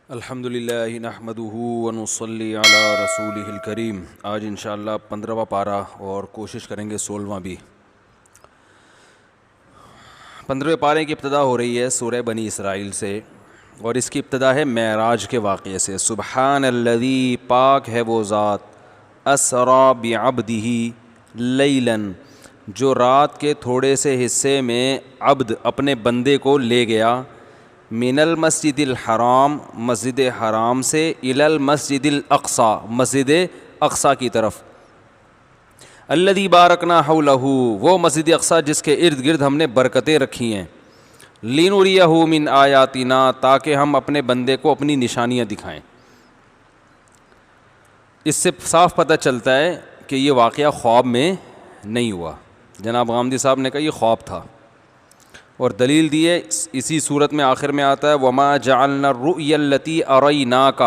الحمد للہ نحمدہ ونصلی علی رسولہ الکریم۔ آج انشاءاللہ 15واں پارہ اور کوشش کریں گے 16واں بھی۔ 15ویں پارے کی ابتدا ہو رہی ہے سورہ بنی اسرائیل سے، اور اس کی ابتدا ہے معراج کے واقعے سے۔ سبحان الذی، پاک ہے وہ ذات، اسریٰ بعبدہ لیلاً، جو رات کے تھوڑے سے حصے میں عبد اپنے بندے کو لے گیا، من المسجد الحرام، مسجد حرام سے، الی المسجد الاقصی، مسجد اقصی کی طرف، الذی بارکنا حولہ، وہ مسجد اقصی جس کے ارد گرد ہم نے برکتیں رکھی ہیں، لنریہ من آیاتنا، تاکہ ہم اپنے بندے کو اپنی نشانیاں دکھائیں۔ اس سے صاف پتہ چلتا ہے کہ یہ واقعہ خواب میں نہیں ہوا۔ جناب غامدی صاحب نے کہا یہ خواب تھا، اور دلیل دی ہے اسی صورت میں آخر میں آتا ہے وما جعلنا الرؤیا التي اریناک،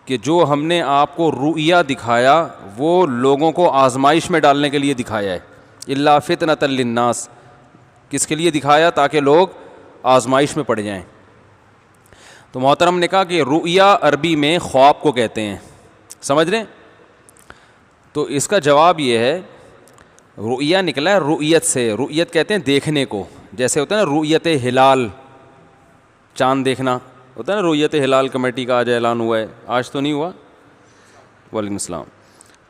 کہ جو ہم نے آپ کو رؤیا دکھایا وہ لوگوں کو آزمائش میں ڈالنے کے لیے دکھایا ہے، الا فتنۃ للناس، کس کے لیے دکھایا؟ تاکہ لوگ آزمائش میں پڑ جائیں۔ تو محترم نے کہا کہ رؤیا عربی میں خواب کو کہتے ہیں، سمجھ رہے ہیں؟ تو اس کا جواب یہ ہے، رؤیا نکلا ہے رؤیت سے، رؤیت کہتے ہیں دیکھنے کو، جیسے ہوتا ہے نا رؤیت ہلال، چاند دیکھنا ہوتا ہے نا، رؤیت ہلال کمیٹی کا آج اعلان ہوا ہے، آج تو نہیں ہوا، وعلیکم السلام۔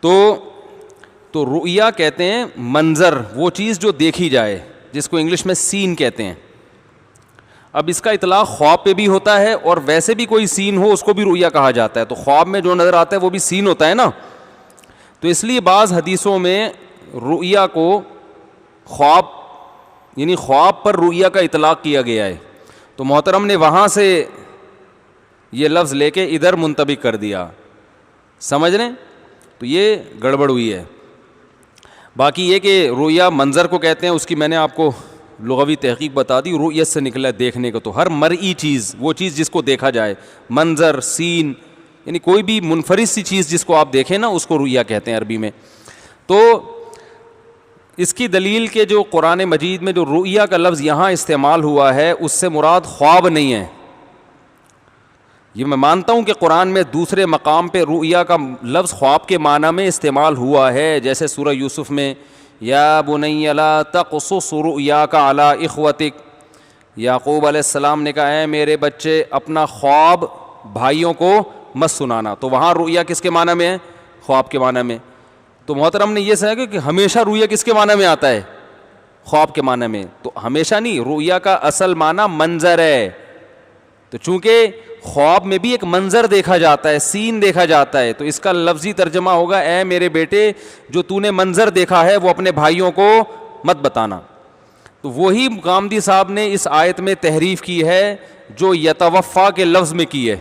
تو رؤیا کہتے ہیں منظر، وہ چیز جو دیکھی جائے، جس کو انگلش میں سین کہتے ہیں۔ اب اس کا اطلاق خواب پہ بھی ہوتا ہے، اور ویسے بھی کوئی سین ہو اس کو بھی رؤیا کہا جاتا ہے۔ تو خواب میں جو نظر آتا ہے وہ بھی سین ہوتا ہے نا، تو اس لیے بعض حدیثوں میں رؤیا کو خواب، یعنی خواب پر رؤیا کا اطلاق کیا گیا ہے۔ تو محترم نے وہاں سے یہ لفظ لے کے ادھر منطبق کر دیا، سمجھ رہے ہیں؟ تو یہ گڑبڑ ہوئی ہے۔ باقی یہ کہ رؤیا منظر کو کہتے ہیں، اس کی میں نے آپ کو لغوی تحقیق بتا دی، رؤیت سے نکلا ہے دیکھنے کو، تو ہر مرئی چیز، وہ چیز جس کو دیکھا جائے، منظر، سین، یعنی کوئی بھی منفرد سی چیز جس کو آپ دیکھیں نا، اس کو رؤیا کہتے ہیں عربی میں۔ تو اس کی دلیل کہ جو قرآن مجید میں جو رؤیا کا لفظ یہاں استعمال ہوا ہے اس سے مراد خواب نہیں ہے۔ یہ میں مانتا ہوں کہ قرآن میں دوسرے مقام پہ رؤیا کا لفظ خواب کے معنی میں استعمال ہوا ہے، جیسے سورہ یوسف میں یا بنی لا تقصص رؤیاک علی اخوتک، یعقوب علیہ السلام نے کہا اے میرے بچے اپنا خواب بھائیوں کو مت سنانا، تو وہاں رؤیا کس کے معنی میں ہے؟ خواب کے معنی میں۔ تو محترم نے یہ سمجھا کہ ہمیشہ رؤیا کس کے معنی میں آتا ہے؟ خواب کے معنی میں۔ تو ہمیشہ نہیں، رؤیا کا اصل معنی منظر ہے، تو چونکہ خواب میں بھی ایک منظر دیکھا جاتا ہے، سین دیکھا جاتا ہے، تو اس کا لفظی ترجمہ ہوگا اے میرے بیٹے جو تو نے منظر دیکھا ہے وہ اپنے بھائیوں کو مت بتانا۔ تو وہی غامدی صاحب نے اس آیت میں تحریف کی ہے جو یتوفا کے لفظ میں کی ہے۔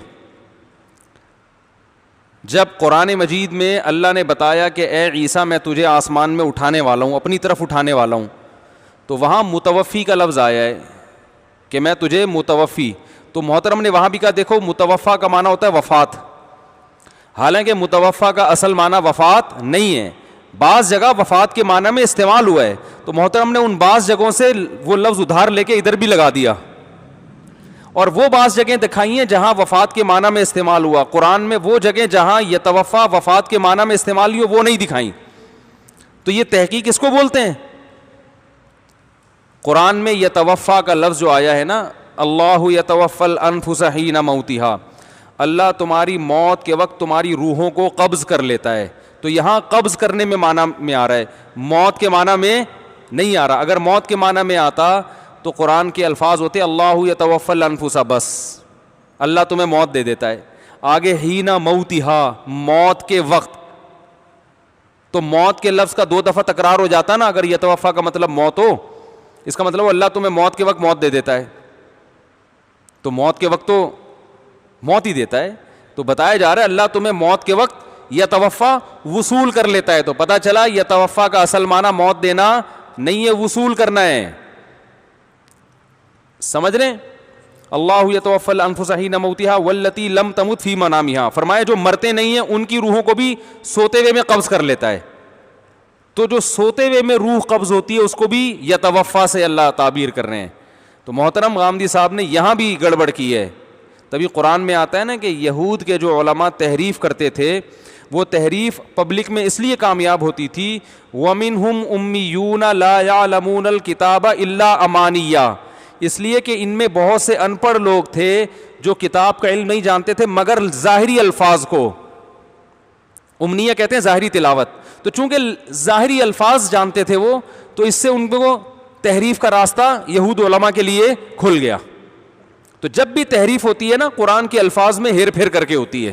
جب قرآن مجید میں اللہ نے بتایا کہ اے عیسیٰ میں تجھے آسمان میں اٹھانے والا ہوں، اپنی طرف اٹھانے والا ہوں، تو وہاں متوفی کا لفظ آیا ہے کہ میں تجھے متوفی، تو محترم نے وہاں بھی کہا دیکھو متوفا کا معنی ہوتا ہے وفات، حالانکہ متوفا کا اصل معنی وفات نہیں ہے، بعض جگہ وفات کے معنی میں استعمال ہوا ہے، تو محترم نے ان بعض جگہوں سے وہ لفظ ادھار لے کے ادھر بھی لگا دیا، اور وہ بعض جگہیں دکھائی ہیں جہاں وفات کے معنی میں استعمال ہوا، قرآن میں وہ جگہ جہاں یتوفا وفات کے معنی میں استعمال ہوئی وہ نہیں دکھائیں۔ تو یہ تحقیق اس کو بولتے ہیں۔ قرآن میں یتوفا کا لفظ جو آیا ہے نا، اللہ یتوفی الانفس حین موتہا، اللہ تمہاری موت کے وقت تمہاری روحوں کو قبض کر لیتا ہے، تو یہاں قبض کرنے میں معنی میں آ رہا ہے، موت کے معنی میں نہیں آ رہا۔ اگر موت کے معنی میں آتا تو قرآن کے الفاظ ہوتے اللہ یتوفی الانفس، بس اللہ تمہیں موت دے دیتا ہے، آگے حین موتہا، موت کے وقت، تو موت کے لفظ کا دو دفعہ تکرار ہو جاتا نا، اگر یتوفا کا مطلب موت ہو، اس کا مطلب اللہ تمہیں موت کے وقت موت دے دیتا ہے، تو موت کے وقت تو موت ہی دیتا ہے، تو بتایا جا رہا ہے اللہ تمہیں موت کے وقت یتوفا وصول کر لیتا ہے، تو پتہ چلا یتوفا کا اصل معنی موت دینا نہیں ہے، وصول کرنا ہے، سمجھ رہے ہیں؟ اللہ یتوفی الانفس حین موتہا واللتی لم تمت فی منامہا، فرمایا جو مرتے نہیں ہیں ان کی روحوں کو بھی سوتے ہوئے میں قبض کر لیتا ہے، تو جو سوتے ہوئے میں روح قبض ہوتی ہے اس کو بھی یتوفا سے اللہ تعبیر کر رہے ہیں۔ تو محترم غامدی صاحب نے یہاں بھی گڑبڑ کی ہے، تبھی قرآن میں آتا ہے نا کہ یہود کے جو علماء تحریف کرتے تھے وہ تحریف پبلک میں اس لیے کامیاب ہوتی تھی. وَمِنْهُمْ أُمِّيُّونَ لَا يَعْلَمُونَ الْكِتَابَ إِلَّا أَمَانِيًّا, اس لیے کہ ان میں بہت سے ان پڑھ لوگ تھے جو کتاب کا علم نہیں جانتے تھے مگر ظاہری الفاظ کو. امنیہ کہتے ہیں ظاہری تلاوت. تو چونکہ ظاہری الفاظ جانتے تھے وہ, تو اس سے ان کو تحریف کا راستہ یہود علماء کے لیے کھل گیا. تو جب بھی تحریف ہوتی ہے نا قرآن کے الفاظ میں ہیر پھیر کر کے ہوتی ہے.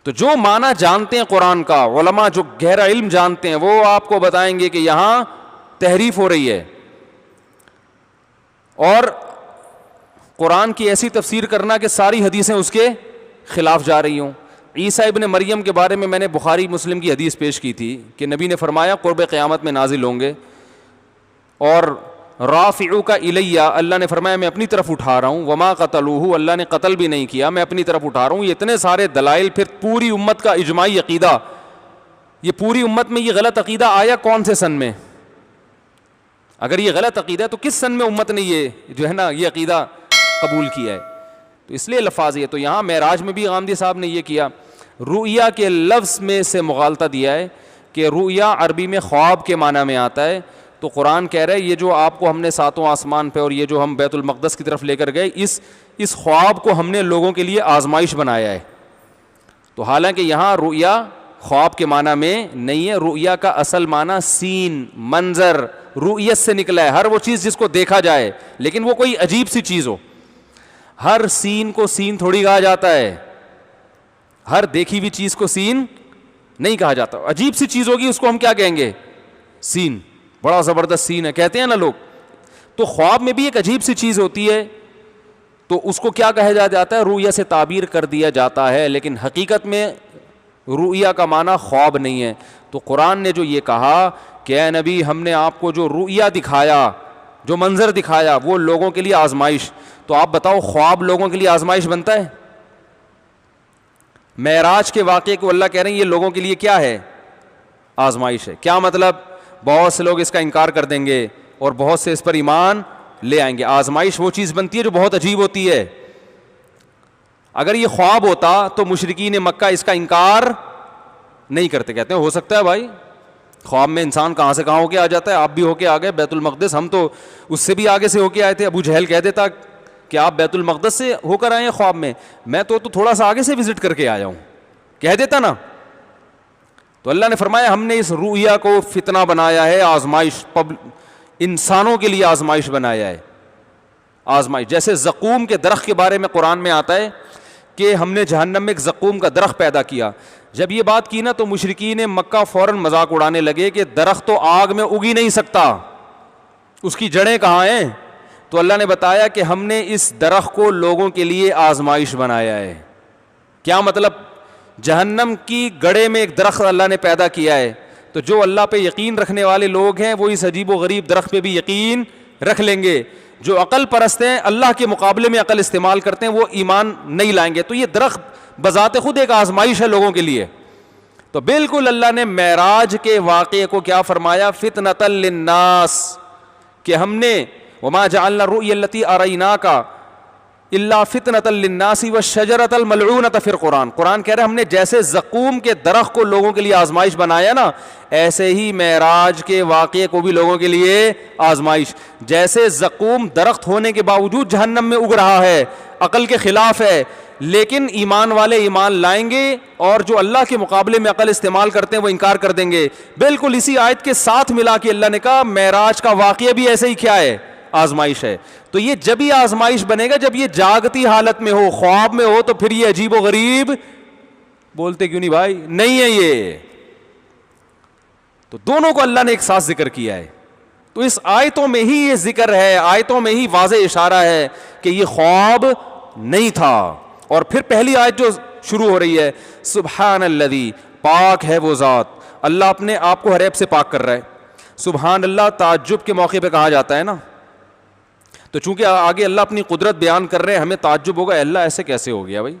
تو جو معنی جانتے ہیں قرآن کا, علماء جو گہرا علم جانتے ہیں, وہ آپ کو بتائیں گے کہ یہاں تحریف ہو رہی ہے, اور قرآن کی ایسی تفسیر کرنا کہ ساری حدیثیں اس کے خلاف جا رہی ہوں. عیسیٰ ابن مریم کے بارے میں نے بخاری مسلم کی حدیث پیش کی تھی کہ نبی نے فرمایا قرب قیامت میں نازل ہوں گے, اور رافعوک الیہ, اللہ نے فرمایا میں اپنی طرف اٹھا رہا ہوں. وما قتلوہ, اللہ نے قتل بھی نہیں کیا, میں اپنی طرف اٹھا رہا ہوں. یہ اتنے سارے دلائل, پھر پوری امت کا اجماعی عقیدہ. یہ پوری امت میں یہ غلط عقیدہ آیا کون سے سن میں؟ اگر یہ غلط عقیدہ ہے تو کس سن میں امت نے یہ جو ہے نا یہ عقیدہ قبول کیا ہے؟ تو اس لیے لفاظ یہ. تو یہاں معراج میں بھی غامدی صاحب نے یہ کیا, رؤیا کے لفظ میں سے مغالطہ دیا ہے کہ رؤیا عربی میں خواب کے معنی میں آتا ہے. تو قرآن کہہ رہا ہے یہ جو آپ کو ہم نے ساتوں آسمان پہ اور یہ جو ہم بیت المقدس کی طرف لے کر گئے, اس خواب کو ہم نے لوگوں کے لیے آزمائش بنایا ہے. تو حالانکہ یہاں رؤیا خواب کے معنی میں نہیں ہے. رؤیا کا اصل معنی سین, منظر, رؤیت سے نکلا ہے. ہر وہ چیز جس کو دیکھا جائے, لیکن وہ کوئی عجیب سی چیز ہو. ہر سین کو سین تھوڑی کہا جاتا ہے, ہر دیکھی ہوئی چیز کو سین نہیں کہا جاتا. عجیب سی چیز ہوگی اس کو ہم کیا کہیں گے؟ سین. بڑا زبردست سین ہے کہتے ہیں نا لوگ. تو خواب میں بھی ایک عجیب سی چیز ہوتی ہے, تو اس کو کیا کہا جاتا ہے؟ رؤیا سے تعبیر کر دیا جاتا ہے, لیکن حقیقت میں رؤیا کا معنی خواب نہیں ہے. تو قرآن نے جو یہ کہا کہ اے نبی ہم نے آپ کو جو رؤیا دکھایا, جو منظر دکھایا, وہ لوگوں کے لیے آزمائش. تو آپ بتاؤ خواب لوگوں کے لیے آزمائش بنتا ہے؟ معراج کے واقعے کو اللہ کہہ رہے ہیں یہ لوگوں کے لیے کیا ہے؟ آزمائش ہے. کیا مطلب؟ بہت سے لوگ اس کا انکار کر دیں گے اور بہت سے اس پر ایمان لے آئیں گے. آزمائش وہ چیز بنتی ہے جو بہت عجیب ہوتی ہے. اگر یہ خواب ہوتا تو مشرکین مکہ اس کا انکار نہیں کرتے, کہتے ہیں ہو سکتا ہے بھائی, خواب میں انسان کہاں سے کہاں ہو کے آ جاتا ہے, آپ بھی ہو کے آ گئے بیت المقدس, ہم تو اس سے بھی آگے سے ہو کے آئے تھے. ابو جہل کہہ دیتا کہ آپ بیت المقدس سے ہو کر آئے ہیں خواب میں, میں تو تھوڑا سا آگے سے وزٹ کر کے آیا ہوں, کہہ دیتا نا. تو اللہ نے فرمایا ہم نے اس رؤیا کو فتنہ بنایا ہے, آزمائش, انسانوں کے لیے آزمائش بنایا ہے. آزمائش جیسے زقوم کے درخت کے بارے میں قرآن میں آتا ہے کہ ہم نے جہنم میں ایک زقوم کا درخت پیدا کیا. جب یہ بات کی نا تو مشرکین مکہ فوراً مذاق اڑانے لگے کہ درخت تو آگ میں اگ ہی نہیں سکتا, اس کی جڑیں کہاں ہیں؟ تو اللہ نے بتایا کہ ہم نے اس درخت کو لوگوں کے لیے آزمائش بنایا ہے. کیا مطلب؟ جہنم کی گڑھے میں ایک درخت اللہ نے پیدا کیا ہے, تو جو اللہ پہ یقین رکھنے والے لوگ ہیں وہ اس عجیب و غریب درخت پہ بھی یقین رکھ لیں گے. جو عقل پرست ہیں, اللہ کے مقابلے میں عقل استعمال کرتے ہیں, وہ ایمان نہیں لائیں گے. تو یہ درخت بذات خود ایک آزمائش ہے لوگوں کے لیے. تو بالکل اللہ نے معراج کے واقعے کو کیا فرمایا؟ فتنۃ للناس, کہ ہم نے وما جعلنا الرؤیا التي اریناک الا فتنۃ للناس والشجرۃ الملعونۃ. پھر قرآن کہہ رہا ہے ہم نے جیسے زقوم کے درخت کو لوگوں کے لیے آزمائش بنایا نا, ایسے ہی معراج کے واقعے کو بھی لوگوں کے لیے آزمائش. جیسے زقوم درخت ہونے کے باوجود جہنم میں اگ رہا ہے, عقل کے خلاف ہے, لیکن ایمان والے ایمان لائیں گے, اور جو اللہ کے مقابلے میں عقل استعمال کرتے ہیں وہ انکار کر دیں گے. بالکل اسی آیت کے ساتھ ملا کے اللہ نے کہا معراج کا واقعہ بھی ایسے ہی کیا ہے؟ آزمائش ہے. تو یہ جب ہی آزمائش بنے گا جب یہ جاگتی حالت میں ہو, خواب میں ہو, تو پھر یہ عجیب و غریب بولتے کیوں نہیں بھائی نہیں ہے یہ. تو دونوں کو اللہ نے ایک ساتھ ذکر کیا ہے. تو اس آیتوں میں ہی یہ ذکر ہے, آیتوں میں ہی واضح اشارہ ہے کہ یہ خواب نہیں تھا. اور پھر پہلی آیت جو شروع ہو رہی ہے, سبحان الذی, پاک ہے وہ ذات, اللہ اپنے آپ کو ہر عیب سے پاک کر رہا ہے. سبحان اللہ تعجب کے موقع پہ کہا جاتا ہے نا, تو چونکہ آگے اللہ اپنی قدرت بیان کر رہے ہیں, ہمیں تعجب ہوگا اللہ ایسے کیسے ہو گیا بھائی.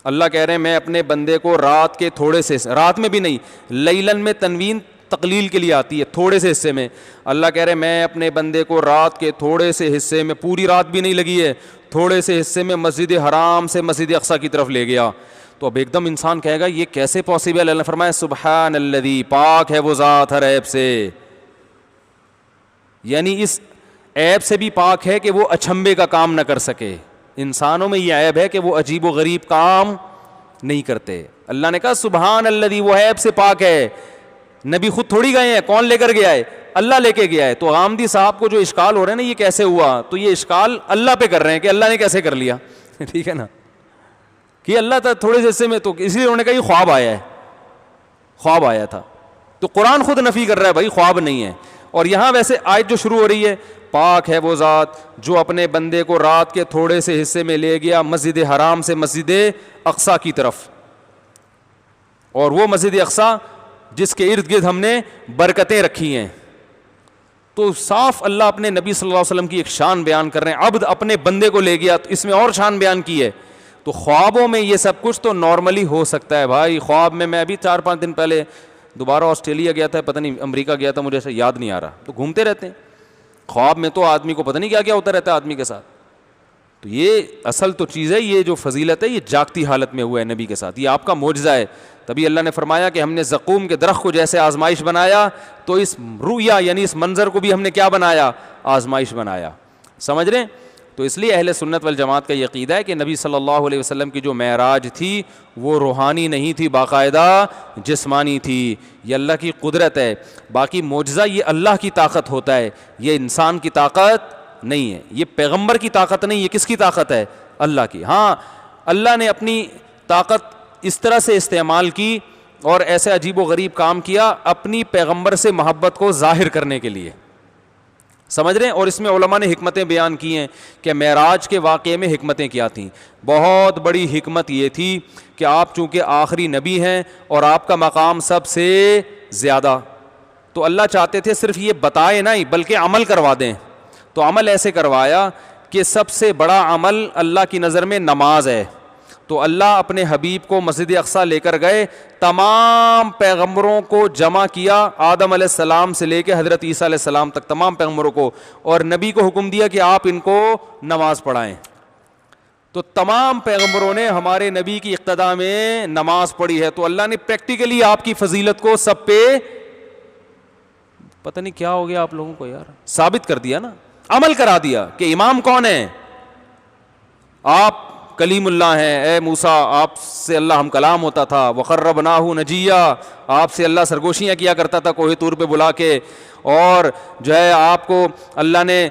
اللہ کہہ رہے ہیں میں اپنے بندے کو رات کے تھوڑے سے, رات میں بھی نہیں, لیلن میں تنوین تقلیل کے لیے آتی ہے, تھوڑے سے حصے میں. اللہ کہہ رہے میں اپنے بندے کو رات کے تھوڑے سے حصے میں, پوری رات بھی نہیں لگی ہے, تھوڑے سے حصے میں مسجد حرام سے مسجد اقصیٰ کی طرف لے گیا. تو اب ایک دم انسان کہے گا یہ کیسے پاسبل. اللہ نے فرمایا سبحان الذی, پاک ہے وہ ذات ہر عیب سے, یعنی اس عیب سے بھی پاک ہے کہ وہ اچھمبے کا کام نہ کر سکے. انسانوں میں یہ عیب ہے کہ وہ عجیب و غریب کام نہیں کرتے. اللہ نے کہا سبحان الذی, وہ عیب سے پاک ہے. نبی خود تھوڑی گئے ہیں, کون لے کر گیا ہے؟ اللہ لے کے گیا ہے. تو غامدی صاحب کو جو اشکال ہو رہے ہیں نا یہ کیسے ہوا, تو یہ اشکال اللہ پہ کر رہے ہیں کہ اللہ نے کیسے کر لیا. ٹھیک ہے نا, کہ اللہ تھا تھوڑے سے حصے میں, تو اس لیے انہوں نے کہا یہ خواب آیا ہے, خواب آیا تھا. تو قرآن خود نفی کر رہا ہے بھائی خواب نہیں ہے. اور یہاں ویسے آیت جو شروع ہو رہی ہے, پاک ہے وہ ذات جو اپنے بندے کو رات کے تھوڑے سے حصے میں لے گیا مسجد حرام سے مسجد اقصیٰ کی طرف, اور وہ مسجد اقصیٰ جس کے ارد گرد ہم نے برکتیں رکھی ہیں. تو صاف اللہ اپنے نبی صلی اللہ علیہ وسلم کی ایک شان بیان کر رہے ہیں, عبد اپنے بندے کو لے گیا, تو اس میں اور شان بیان کی ہے. تو خوابوں میں یہ سب کچھ تو نارملی ہو سکتا ہے بھائی. خواب میں ابھی 4-5 دن پہلے دوبارہ آسٹریلیا گیا تھا, پتہ نہیں امریکہ گیا تھا, مجھے ایسا یاد نہیں آ رہا. تو گھومتے رہتے ہیں خواب میں, تو آدمی کو پتہ نہیں کیا کیا ہوتا رہتا ہے آدمی کے ساتھ. تو یہ اصل تو چیز ہے, یہ جو فضیلت ہے یہ جاگتی حالت میں ہوا ہے نبی کے ساتھ, یہ آپ کا معجزہ ہے. تبھی اللہ نے فرمایا کہ ہم نے زقوم کے درخت کو جیسے آزمائش بنایا, تو اس رؤیا یعنی اس منظر کو بھی ہم نے کیا بنایا, آزمائش بنایا. سمجھ رہے ہیں؟ تو اس لیے اہل سنت والجماعت کا یہ عقیدہ ہے کہ نبی صلی اللہ علیہ وسلم کی جو معراج تھی وہ روحانی نہیں تھی, باقاعدہ جسمانی تھی. یہ اللہ کی قدرت ہے. باقی معجزہ یہ اللہ کی طاقت ہوتا ہے, یہ انسان کی طاقت نہیں ہے, یہ پیغمبر کی طاقت نہیں, یہ کس کی طاقت ہے؟ اللہ کی. ہاں اللہ نے اپنی طاقت اس طرح سے استعمال کی اور ایسے عجیب و غریب کام کیا اپنی پیغمبر سے محبت کو ظاہر کرنے کے لیے. سمجھ رہے ہیں؟ اور اس میں علماء نے حکمتیں بیان کی ہیں کہ معراج کے واقعے میں حکمتیں کیا تھیں. بہت بڑی حکمت یہ تھی کہ آپ چونکہ آخری نبی ہیں اور آپ کا مقام سب سے زیادہ, تو اللہ چاہتے تھے صرف یہ بتائے نہیں بلکہ عمل کروا دیں. تو عمل ایسے کروایا کہ سب سے بڑا عمل اللہ کی نظر میں نماز ہے. تو اللہ اپنے حبیب کو مسجد اقصیٰ لے کر گئے, تمام پیغمبروں کو جمع کیا, آدم علیہ السلام سے لے کے حضرت عیسیٰ علیہ السلام تک تمام پیغمبروں کو, اور نبی کو حکم دیا کہ آپ ان کو نماز پڑھائیں. تو تمام پیغمبروں نے ہمارے نبی کی اقتداء میں نماز پڑھی ہے. تو اللہ نے پریکٹیکلی آپ کی فضیلت کو سب پہ, پتہ نہیں کیا ہو گیا آپ لوگوں کو یار, ثابت کر دیا نا, عمل کرا دیا کہ امام کون ہے, آپ کلیم اللہ ہیں. اے موسیٰ آپ سے اللہ ہم کلام ہوتا تھا, وقربناہ نجیہ, آپ سے اللہ سرگوشیاں کیا کرتا تھا کوہ طور پہ بلا کے, اور جو ہے آپ کو اللہ نے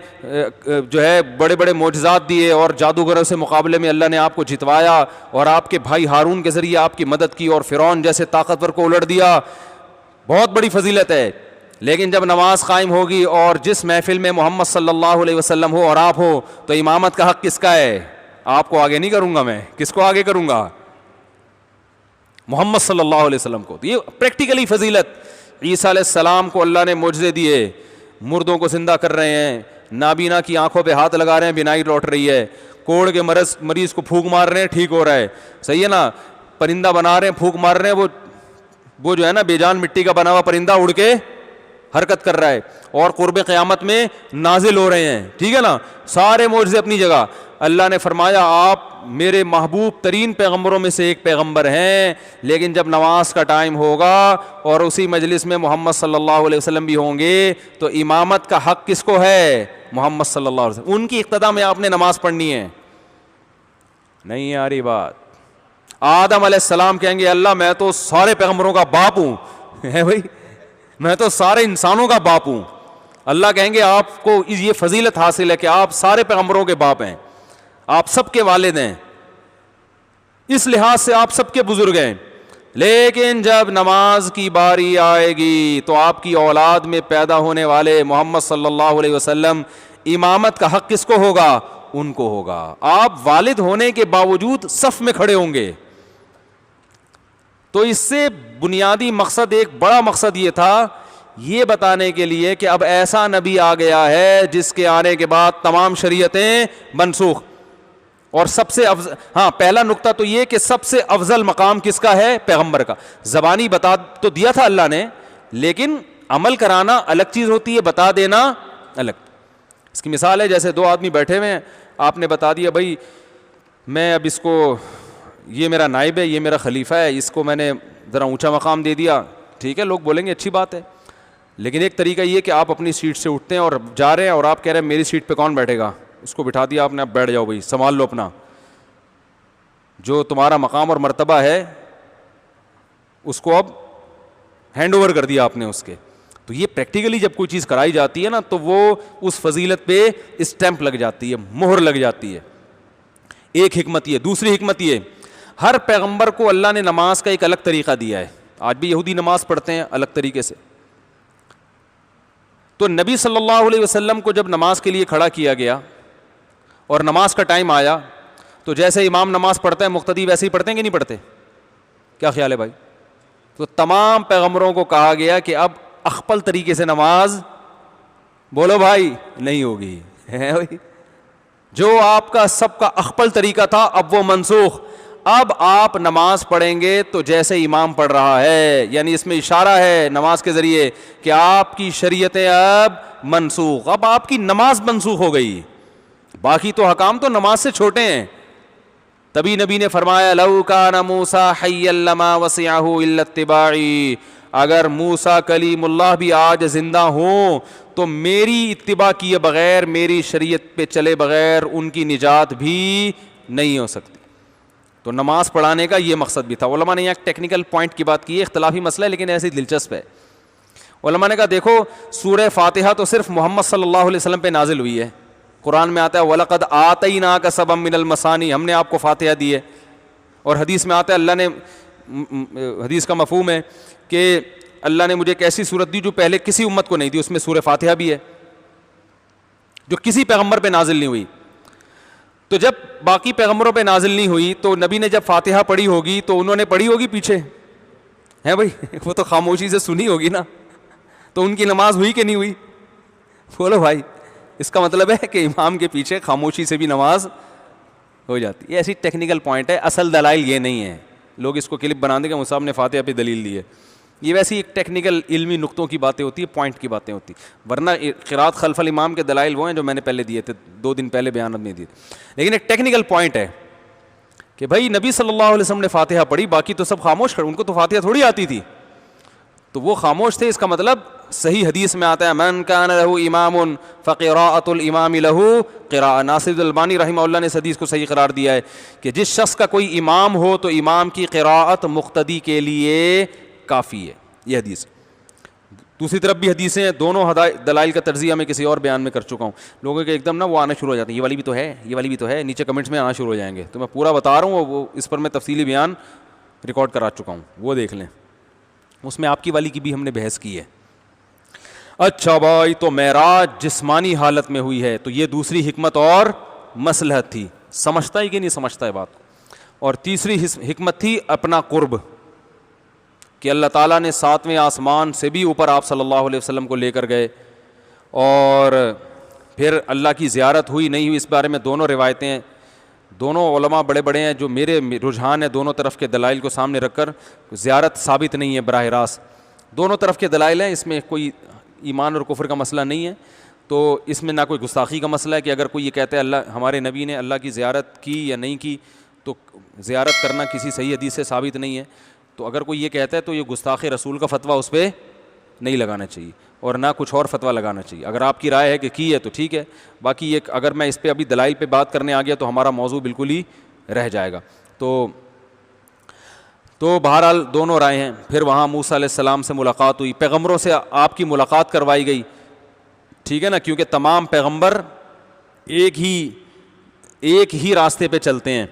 جو ہے بڑے بڑے معجزات دیے, اور جادوگروں سے مقابلے میں اللہ نے آپ کو جتوایا, اور آپ کے بھائی ہارون کے ذریعے آپ کی مدد کی, اور فرعون جیسے طاقتور کو الٹ دیا. بہت بڑی فضیلت ہے. لیکن جب نماز قائم ہوگی اور جس محفل میں محمد صلی اللہ علیہ وسلم ہو اور آپ ہو, تو امامت کا حق کس کا ہے؟ آپ کو آگے نہیں کروں گا میں, کس کو آگے کروں گا؟ محمد صلی اللہ علیہ وسلم کو. یہ پریکٹیکلی فضیلت. عیسیٰ علیہ السلام کو اللہ نے معجزے دیے, مردوں کو زندہ کر رہے ہیں, نابینا کی آنکھوں پہ ہاتھ لگا رہے ہیں, بینائی لوٹ رہی ہے, کوڑ کے مریض کو پھونک مار رہے ہیں, ٹھیک ہو رہا ہے, صحیح ہے نا, پرندہ بنا رہے ہیں, پھونک مار رہے ہیں, وہ جو ہے نا بے جان مٹی کا بنا ہوا پرندہ اڑ کے حرکت کر رہا ہے, اور قرب قیامت میں نازل ہو رہے ہیں. ٹھیک ہے نا, سارے معجزے اپنی جگہ. اللہ نے فرمایا آپ میرے محبوب ترین پیغمبروں میں سے ایک پیغمبر ہیں, لیکن جب نماز کا ٹائم ہوگا اور اسی مجلس میں محمد صلی اللہ علیہ وسلم بھی ہوں گے, تو امامت کا حق کس کو ہے؟ محمد صلی اللہ علیہ وسلم. ان کی اقتداء میں آپ نے نماز پڑھنی ہے. نہیں آ رہی بات؟ آدم علیہ السلام کہیں گے اللہ میں تو سارے پیغمبروں کا باپ ہوں, ہے بھائی, میں تو سارے انسانوں کا باپ ہوں. اللہ کہیں گے آپ کو یہ فضیلت حاصل ہے کہ آپ سارے پیغمبروں کے باپ ہیں, آپ سب کے والد ہیں, اس لحاظ سے آپ سب کے بزرگ ہیں. لیکن جب نماز کی باری آئے گی تو آپ کی اولاد میں پیدا ہونے والے محمد صلی اللہ علیہ وسلم, امامت کا حق کس کو ہوگا؟ ان کو ہوگا. آپ والد ہونے کے باوجود صف میں کھڑے ہوں گے. تو اس سے بنیادی مقصد, ایک بڑا مقصد یہ تھا, یہ بتانے کے لیے کہ اب ایسا نبی آ گیا ہے جس کے آنے کے بعد تمام شریعتیں منسوخ. اور سب سے افضل, ہاں پہلا نقطہ تو یہ کہ سب سے افضل مقام کس کا ہے؟ پیغمبر کا. زبانی بتا تو دیا تھا اللہ نے, لیکن عمل کرانا الگ چیز ہوتی ہے, بتا دینا الگ. اس کی مثال ہے جیسے دو آدمی بیٹھے ہوئے ہیں, آپ نے بتا دیا بھائی میں اب اس کو, یہ میرا نائب ہے, یہ میرا خلیفہ ہے, اس کو میں نے ذرا اونچا مقام دے دیا, ٹھیک ہے, لوگ بولیں گے اچھی بات ہے. لیکن ایک طریقہ یہ کہ آپ اپنی سیٹ سے اٹھتے ہیں اور جا رہے ہیں اور آپ کہہ رہے ہیں میری سیٹ پہ کون بیٹھے گا, اس کو بٹھا دیا آپ نے, اب بیٹھ جاؤ بھائی, سنبھال لو اپنا, جو تمہارا مقام اور مرتبہ ہے اس کو اب ہینڈ اوور کر دیا آپ نے اس کے. تو یہ پریکٹیکلی جب کوئی چیز کرائی جاتی ہے نا تو وہ اس فضیلت پہ اسٹیمپ لگ جاتی ہے, مہر لگ جاتی ہے. ایک حکمت یہ. دوسری حکمت یہ, ہر پیغمبر کو اللہ نے نماز کا ایک الگ طریقہ دیا ہے. آج بھی یہودی نماز پڑھتے ہیں الگ طریقے سے. تو نبی صلی اللہ علیہ وسلم کو جب نماز کے لیے کھڑا کیا گیا اور نماز کا ٹائم آیا تو جیسے امام نماز پڑھتا ہے مقتدی ویسے ہی پڑھتے ہیں کہ نہیں پڑھتے؟ کیا خیال ہے بھائی؟ تو تمام پیغمبروں کو کہا گیا کہ اب اخپل طریقے سے نماز بولو بھائی نہیں ہوگی. جو آپ کا سب کا اخپل طریقہ تھا اب وہ منسوخ. اب آپ نماز پڑھیں گے تو جیسے امام پڑھ رہا ہے, یعنی اس میں اشارہ ہے نماز کے ذریعے کہ آپ کی شریعتیں اب منسوخ, اب آپ کی نماز منسوخ ہو گئی. باقی تو حکام تو نماز سے چھوٹے ہیں. تبھی نبی نے فرمایا لو کان موسیٰ حیا لما وسعہ الا اتباعی, اگر موسیٰ کلیم اللہ بھی آج زندہ ہوں تو میری اتباع کیے بغیر, میری شریعت پہ چلے بغیر ان کی نجات بھی نہیں ہو سکتی. تو نماز پڑھانے کا یہ مقصد بھی تھا. علماء نے ایک ٹیکنیکل پوائنٹ کی بات کی ہے, اختلافی مسئلہ ہے لیکن ایسی دلچسپ ہے. علماء نے کہا دیکھو سورہ فاتحہ تو صرف محمد صلی اللہ علیہ وسلم پہ نازل ہوئی ہے. قرآن میں آتا ہے وَلَقَدْ آتَيْنَاكَ سَبًّا مِّنَ الْمَثَانِي, ہم نے آپ کو فاتحہ دی ہے. اور حدیث میں آتا ہے اللہ نے, حدیث کا مفہوم ہے کہ اللہ نے مجھے ایک ایسی سورت دی جو پہلے کسی امت کو نہیں دی, اس میں سورہ فاتحہ بھی ہے جو کسی پیغمبر پہ نازل نہیں ہوئی. تو جب باقی پیغمبروں پہ نازل نہیں ہوئی تو نبی نے جب فاتحہ پڑھی ہوگی تو انہوں نے پڑھی ہوگی پیچھے ہے بھائی, وہ تو خاموشی سے سنی ہوگی نا, تو ان کی نماز ہوئی کہ نہیں ہوئی؟ بولو بھائی. اس کا مطلب ہے کہ امام کے پیچھے خاموشی سے بھی نماز ہو جاتی. یہ ایسی ٹیکنیکل پوائنٹ ہے, اصل دلائل یہ نہیں ہے. لوگ اس کو کلپ بنا دیں کہ مصعب نے فاتحہ پہ دلیل دی ہے. یہ ویسی ایک ٹیکنیکل علمی نقطوں کی باتیں ہوتی ہے, پوائنٹ کی باتیں ہوتی, ورنہ قرات خلف الامام کے دلائل وہ ہیں جو میں نے پہلے دیے تھے, 2 دن پہلے بیانات نہیں دیے. لیکن ایک ٹیکنیکل پوائنٹ ہے کہ بھائی نبی صلی اللہ علیہ وسلم نے فاتحہ پڑھی, باقی تو سب خاموش کھڑے, ان کو تو فاتحہ تھوڑی آتی تھی, تو وہ خاموش تھے. اس کا مطلب صحیح حدیث میں آتا ہے من کان لہ امام فقراءۃ الامام لہ قراءۃ. ناصر البانی رحمہ اللہ نے اس حدیث کو صحیح قرار دیا ہے کہ جس شخص کا کوئی امام ہو تو امام کی قراءت مقتدی کے لیے کافی ہے. یہ حدیث. دوسری طرف بھی حدیثیں ہیں, دونوں دلائل کا تجزیہ میں کسی اور بیان میں کر چکا ہوں. لوگوں کے ایک دم نا وہ آنا شروع ہو جاتے ہیں, یہ والی بھی تو ہے, یہ والی بھی تو ہے, نیچے کمنٹس میں آنا شروع ہو جائیں گے. تو میں پورا بتا رہا ہوں, وہ اس پر میں تفصیلی بیان ریکارڈ کرا چکا ہوں, وہ دیکھ لیں. اس میں آپ کی والی کی بھی ہم نے بحث کی ہے. اچھا بھائی, تو معراج جسمانی حالت میں ہوئی ہے, تو یہ دوسری حکمت اور مصلحت تھی. سمجھتا ہے کہ نہیں سمجھتا ہے بات کو؟ اور تیسری حکمت تھی اپنا قرب, کہ اللہ تعالیٰ نے 7ویں آسمان سے بھی اوپر آپ صلی اللہ علیہ وسلم کو لے کر گئے, اور پھر اللہ کی زیارت ہوئی نہیں ہوئی اس بارے میں دونوں روایتیں ہیں. دونوں علماء بڑے بڑے ہیں, جو میرے رجحان ہے دونوں طرف کے دلائل کو سامنے رکھ کر, زیارت ثابت نہیں ہے براہ راست. دونوں طرف کے دلائل ہیں, اس میں کوئی ایمان اور کفر کا مسئلہ نہیں ہے. تو اس میں نہ کوئی گستاخی کا مسئلہ ہے کہ اگر کوئی یہ کہتا ہے اللہ ہمارے نبی نے اللہ کی زیارت کی یا نہیں کی, تو زیارت کرنا کسی صحیح حدیث سے ثابت نہیں ہے. تو اگر کوئی یہ کہتا ہے تو یہ گستاخ رسول کا فتویٰ اس پہ نہیں لگانا چاہیے, اور نہ کچھ اور فتویٰ لگانا چاہیے. اگر آپ کی رائے ہے کہ کی ہے تو ٹھیک ہے, باقی یہ اگر میں اس پہ ابھی دلائل پہ بات کرنے آ گیا تو ہمارا موضوع بالکل ہی رہ جائے گا. تو بہرحال دونوں رائے ہیں. پھر وہاں موسیٰ علیہ السلام سے ملاقات ہوئی, پیغمبروں سے آپ کی ملاقات کروائی گئی, ٹھیک ہے نا, کیونکہ تمام پیغمبر ایک ہی راستے پہ چلتے ہیں.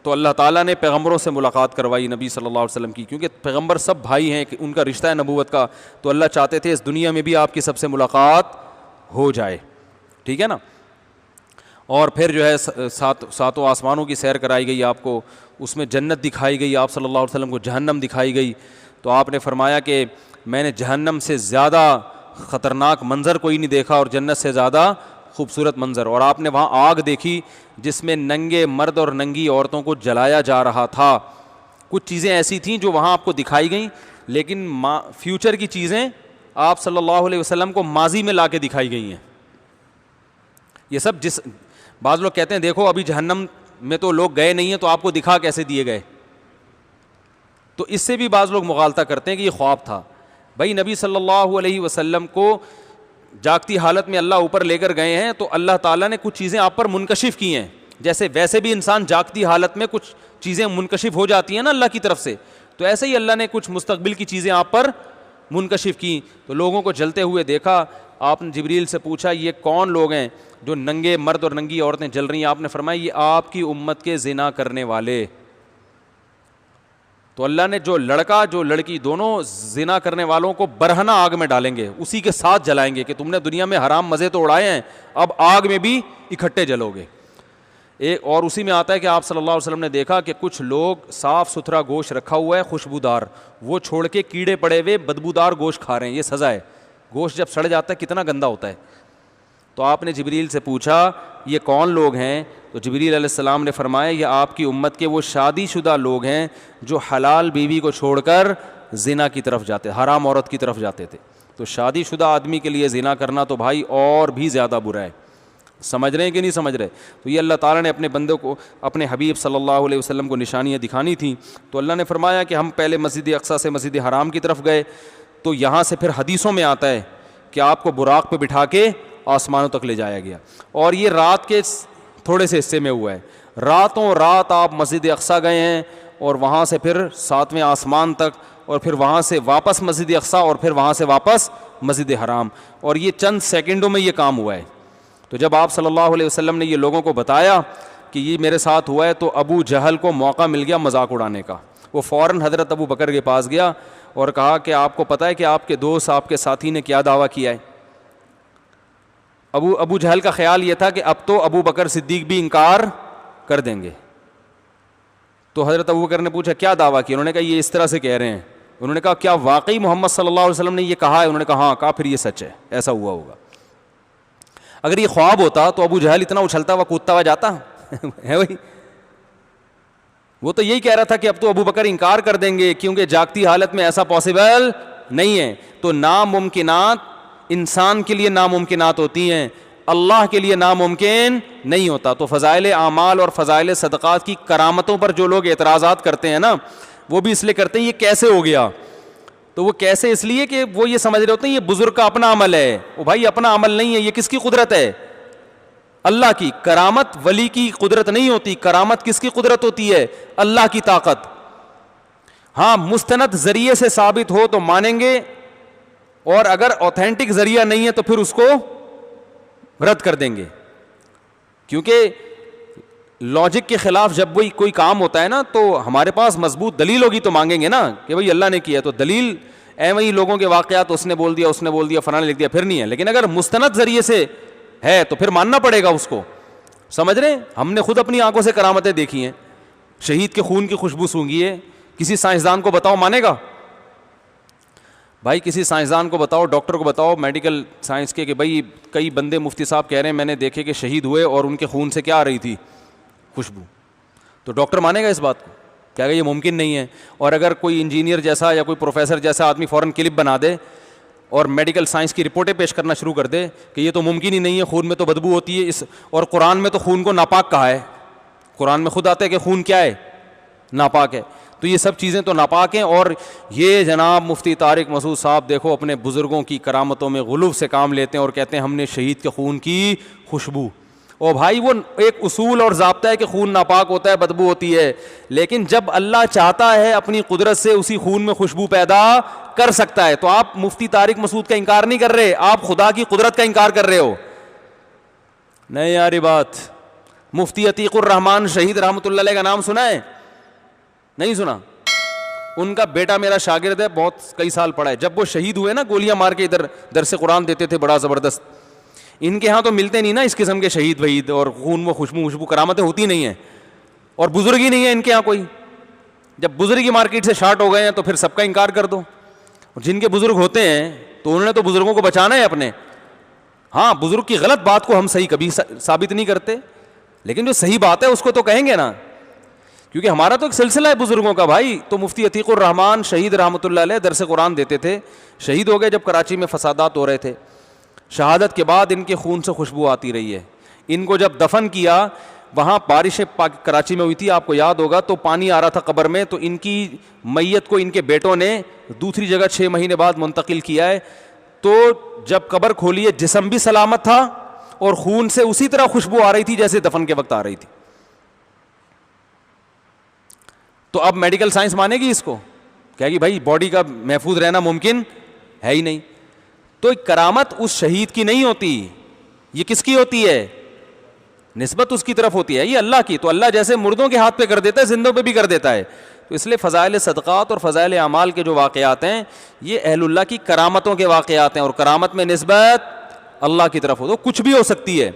تو اللہ تعالیٰ نے پیغمبروں سے ملاقات کروائی نبی صلی اللہ علیہ وسلم کی, کیونکہ پیغمبر سب بھائی ہیں, ان کا رشتہ ہے نبوت کا, تو اللہ چاہتے تھے اس دنیا میں بھی آپ کی سب سے ملاقات ہو جائے, ٹھیک ہے نا. اور پھر جو ہے ساتوں آسمانوں کی سیر کرائی گئی آپ کو, اس میں جنت دکھائی گئی, آپ صلی اللہ علیہ وسلم کو جہنم دکھائی گئی. تو آپ نے فرمایا کہ میں نے جہنم سے زیادہ خطرناک منظر کوئی نہیں دیکھا اور جنت سے زیادہ خوبصورت منظر. اور آپ نے وہاں آگ دیکھی جس میں ننگے مرد اور ننگی عورتوں کو جلایا جا رہا تھا. کچھ چیزیں ایسی تھیں جو وہاں آپ کو دکھائی گئیں لیکن فیوچر کی چیزیں آپ صلی اللہ علیہ وسلم کو ماضی میں لا کے دکھائی گئی ہیں. یہ سب بعض لوگ کہتے ہیں دیکھو ابھی جہنم میں تو لوگ گئے نہیں ہیں تو آپ کو دکھا کیسے دیے گئے. تو اس سے بھی بعض لوگ مغالطہ کرتے ہیں کہ یہ خواب تھا. بھائی نبی صلی اللہ علیہ وسلم کو جاگتی حالت میں اللہ اوپر لے کر گئے ہیں تو اللہ تعالیٰ نے کچھ چیزیں آپ پر منکشف کی ہیں. جیسے ویسے بھی انسان جاگتی حالت میں کچھ چیزیں منکشف ہو جاتی ہیں نا اللہ کی طرف سے, تو ایسے ہی اللہ نے کچھ مستقبل کی چیزیں آپ پر منکشف کی. تو لوگوں کو جلتے ہوئے دیکھا, آپ نے جبریل سے پوچھا یہ کون لوگ ہیں جو ننگے مرد اور ننگی عورتیں جل رہی ہیں؟ آپ نے فرمایا یہ آپ کی امت کے زنا کرنے والے. تو اللہ نے جو لڑکا جو لڑکی دونوں زنا کرنے والوں کو برہنہ آگ میں ڈالیں گے, اسی کے ساتھ جلائیں گے کہ تم نے دنیا میں حرام مزے تو اڑائے ہیں, اب آگ میں بھی اکٹھے جلو گے. اور اسی میں آتا ہے کہ آپ صلی اللہ علیہ وسلم نے دیکھا کہ کچھ لوگ صاف ستھرا گوشت رکھا ہوا ہے خوشبودار, وہ چھوڑ کے کیڑے پڑے ہوئے بدبودار گوشت کھا رہے ہیں. یہ سزا ہے. گوشت جب سڑ جاتا ہے کتنا گندا ہوتا ہے. تو آپ نے جبریل سے پوچھا یہ کون لوگ ہیں؟ تو جبریل علیہ السلام نے فرمایا یہ آپ کی امت کے وہ شادی شدہ لوگ ہیں جو حلال بیوی کو چھوڑ کر زنا کی طرف جاتے, حرام عورت کی طرف جاتے تھے. تو شادی شدہ آدمی کے لیے زنا کرنا تو بھائی اور بھی زیادہ برا ہے. سمجھ رہے ہیں کہ نہیں سمجھ رہے؟ تو یہ اللہ تعالیٰ نے اپنے بندوں کو, اپنے حبیب صلی اللہ علیہ وسلم کو نشانیاں دکھانی تھیں. تو اللہ نے فرمایا کہ ہم پہلے مسجد اقصیٰ سے مسجد حرام کی طرف گئے, تو یہاں سے پھر حدیثوں میں آتا ہے کہ آپ کو براق پہ بٹھا کے آسمانوں تک لے جایا گیا. اور یہ رات کے تھوڑے سے حصے میں ہوا ہے. راتوں رات آپ مسجد اقصیٰ گئے ہیں اور وہاں سے پھر 7ویں آسمان تک, اور پھر وہاں سے واپس مسجد اقصیٰ, اور پھر وہاں سے واپس مسجد حرام, اور یہ چند سیکنڈوں میں یہ کام ہوا ہے. تو جب آپ صلی اللہ علیہ وسلم نے یہ لوگوں کو بتایا کہ یہ میرے ساتھ ہوا ہے, تو ابو جہل کو موقع مل گیا مذاق اڑانے کا. وہ فوراً حضرت ابو بکر کے پاس گیا اور کہا کہ آپ کو پتہ ہے کہ آپ کے دوست آپ کے ساتھی نے کیا دعویٰ کیا ہے؟ ابو جہل کا خیال یہ تھا کہ اب تو ابو بکر صدیق بھی انکار کر دیں گے. تو حضرت ابو بکر نے پوچھا کیا دعویٰ کیا؟ انہوں نے کہا یہ اس طرح سے کہہ رہے ہیں. انہوں نے کہا کیا واقعی محمد صلی اللہ علیہ وسلم نے یہ کہا ہے؟ انہوں نے کہا ہاں. کہا پھر یہ سچ ہے, ایسا ہوا ہوگا. اگر یہ خواب ہوتا تو ابو جہل اتنا اچھلتا ہوا کودتا ہوا جاتا ہے وہی. وہ تو یہی کہہ رہا تھا کہ اب تو ابو بکر انکار کر دیں گے کیونکہ جاگتی حالت میں ایسا پاسبل نہیں ہے. تو ناممکنات انسان کے لیے ناممکنات ہوتی ہیں, اللہ کے لیے ناممکن نہیں ہوتا. تو فضائل اعمال اور فضائل صدقات کی کرامتوں پر جو لوگ اعتراضات کرتے ہیں نا, وہ بھی اس لیے کرتے ہیں یہ کیسے ہو گیا. تو وہ کیسے اس لیے کہ وہ یہ سمجھ رہے ہوتے ہیں یہ بزرگ کا اپنا عمل ہے. وہ بھائی اپنا عمل نہیں ہے, یہ کس کی قدرت ہے؟ اللہ کی. کرامت ولی کی قدرت نہیں ہوتی, کرامت کس کی قدرت ہوتی ہے؟ اللہ کی طاقت. ہاں مستند ذریعے سے ثابت ہو تو مانیں گے, اور اگر اوتھینٹک ذریعہ نہیں ہے تو پھر اس کو رد کر دیں گے. کیونکہ لاجک کے خلاف جب وہی کوئی کام ہوتا ہے نا, تو ہمارے پاس مضبوط دلیل ہوگی تو مانگیں گے نا کہ بھائی اللہ نے کیا. تو دلیل وہی لوگوں کے واقعات, اس نے بول دیا فلاں نے لکھ دیا, پھر نہیں ہے. لیکن اگر مستند ذریعے سے ہے تو پھر ماننا پڑے گا اس کو. سمجھ رہے ہیں؟ ہم نے خود اپنی آنکھوں سے کرامتیں دیکھی ہیں. شہید کے خون کی خوشبو سونگھی ہے, کسی سائنسدان کو بتاؤ مانے گا؟ بھائی کسی سائنسدان کو بتاؤ, ڈاکٹر کو بتاؤ میڈیکل سائنس کے, کہ بھائی کئی بندے مفتی صاحب کہہ رہے ہیں میں نے دیکھے کہ شہید ہوئے اور ان کے خون سے کیا آ رہی تھی؟ خوشبو. تو ڈاکٹر مانے گا اس بات کو؟ کہے گا یہ ممکن نہیں ہے. اور اگر کوئی انجینئر جیسا یا کوئی پروفیسر جیسا آدمی فوراً کلپ بنا دے اور میڈیکل سائنس کی رپورٹیں پیش کرنا شروع کر دے کہ یہ تو ممکن ہی نہیں ہے, خون میں تو بدبو ہوتی ہے, اور قرآن میں تو خون کو ناپاک کہا ہے. قرآن میں خود آتا ہے کہ خون کیا ہے؟ ناپاک ہے. تو یہ سب چیزیں تو ناپاک ہیں. اور یہ جناب مفتی طارق مسعود صاحب دیکھو اپنے بزرگوں کی کرامتوں میں غلو سے کام لیتے ہیں اور کہتے ہیں ہم نے شہید کے خون کی خوشبو. او بھائی وہ ایک اصول اور ضابطہ ہے کہ خون ناپاک ہوتا ہے, بدبو ہوتی ہے, لیکن جب اللہ چاہتا ہے اپنی قدرت سے اسی خون میں خوشبو پیدا کر سکتا ہے. تو آپ مفتی طارق مسعود کا انکار نہیں کر رہے, آپ خدا کی قدرت کا انکار کر رہے ہو. نہیں یار یہ بات. مفتی عتیق الرحمان شہید رحمۃ اللہ علیہ کا نام سنا ہے؟ نہیں سنا؟ ان کا بیٹا میرا شاگرد ہے, بہت کئی سال پڑھا ہے. جب وہ شہید ہوئے نا, گولیاں مار کے ادھر درس قرآن دیتے تھے بڑا زبردست. ان کے ہاں تو ملتے نہیں نا اس قسم کے شہید وحید, اور خون میں خوشبو کرامتیں ہوتی نہیں ہیں, اور بزرگ ہی نہیں ہے ان کے ہاں کوئی. جب بزرگ ہی مارکیٹ سے شارٹ ہو گئے ہیں تو پھر سب کا انکار کر دو. جن کے بزرگ ہوتے ہیں تو انہوں نے تو بزرگوں کو بچانا ہے اپنے. ہاں بزرگ کی غلط بات کو ہم صحیح کبھی ثابت نہیں کرتے, لیکن جو صحیح بات ہے اس کو تو کہیں گے نا. کیونکہ ہمارا تو ایک سلسلہ ہے بزرگوں کا بھائی. تو مفتی عتیق الرحمان شہید رحمۃ اللہ علیہ درس قرآن دیتے تھے, شہید ہو گئے جب کراچی میں فسادات ہو رہے تھے. شہادت کے بعد ان کے خون سے خوشبو آتی رہی ہے. ان کو جب دفن کیا, وہاں بارشیں کراچی میں ہوئی تھی, آپ کو یاد ہوگا, تو پانی آ رہا تھا قبر میں, تو ان کی میت کو ان کے بیٹوں نے دوسری جگہ 6 مہینے بعد منتقل کیا ہے. تو جب قبر کھولی ہے, جسم بھی سلامت تھا اور خون سے اسی طرح خوشبو آ رہی تھی جیسے دفن کے وقت آ رہی تھی. تو اب میڈیکل سائنس مانے گی اس کو, کہے گی بھائی باڈی کا محفوظ رہنا ممکن ہے ہی نہیں. تو کرامت اس شہید کی نہیں ہوتی, یہ کس کی ہوتی ہے؟ نسبت اس کی طرف ہوتی ہے, یہ اللہ کی. تو اللہ جیسے مردوں کے ہاتھ پہ کر دیتا ہے, زندوں پہ بھی کر دیتا ہے. تو اس لیے فضائل صدقات اور فضائل اعمال کے جو واقعات ہیں یہ اہل اللہ کی کرامتوں کے واقعات ہیں, اور کرامت میں نسبت اللہ کی طرف ہو تو کچھ بھی ہو سکتی ہے.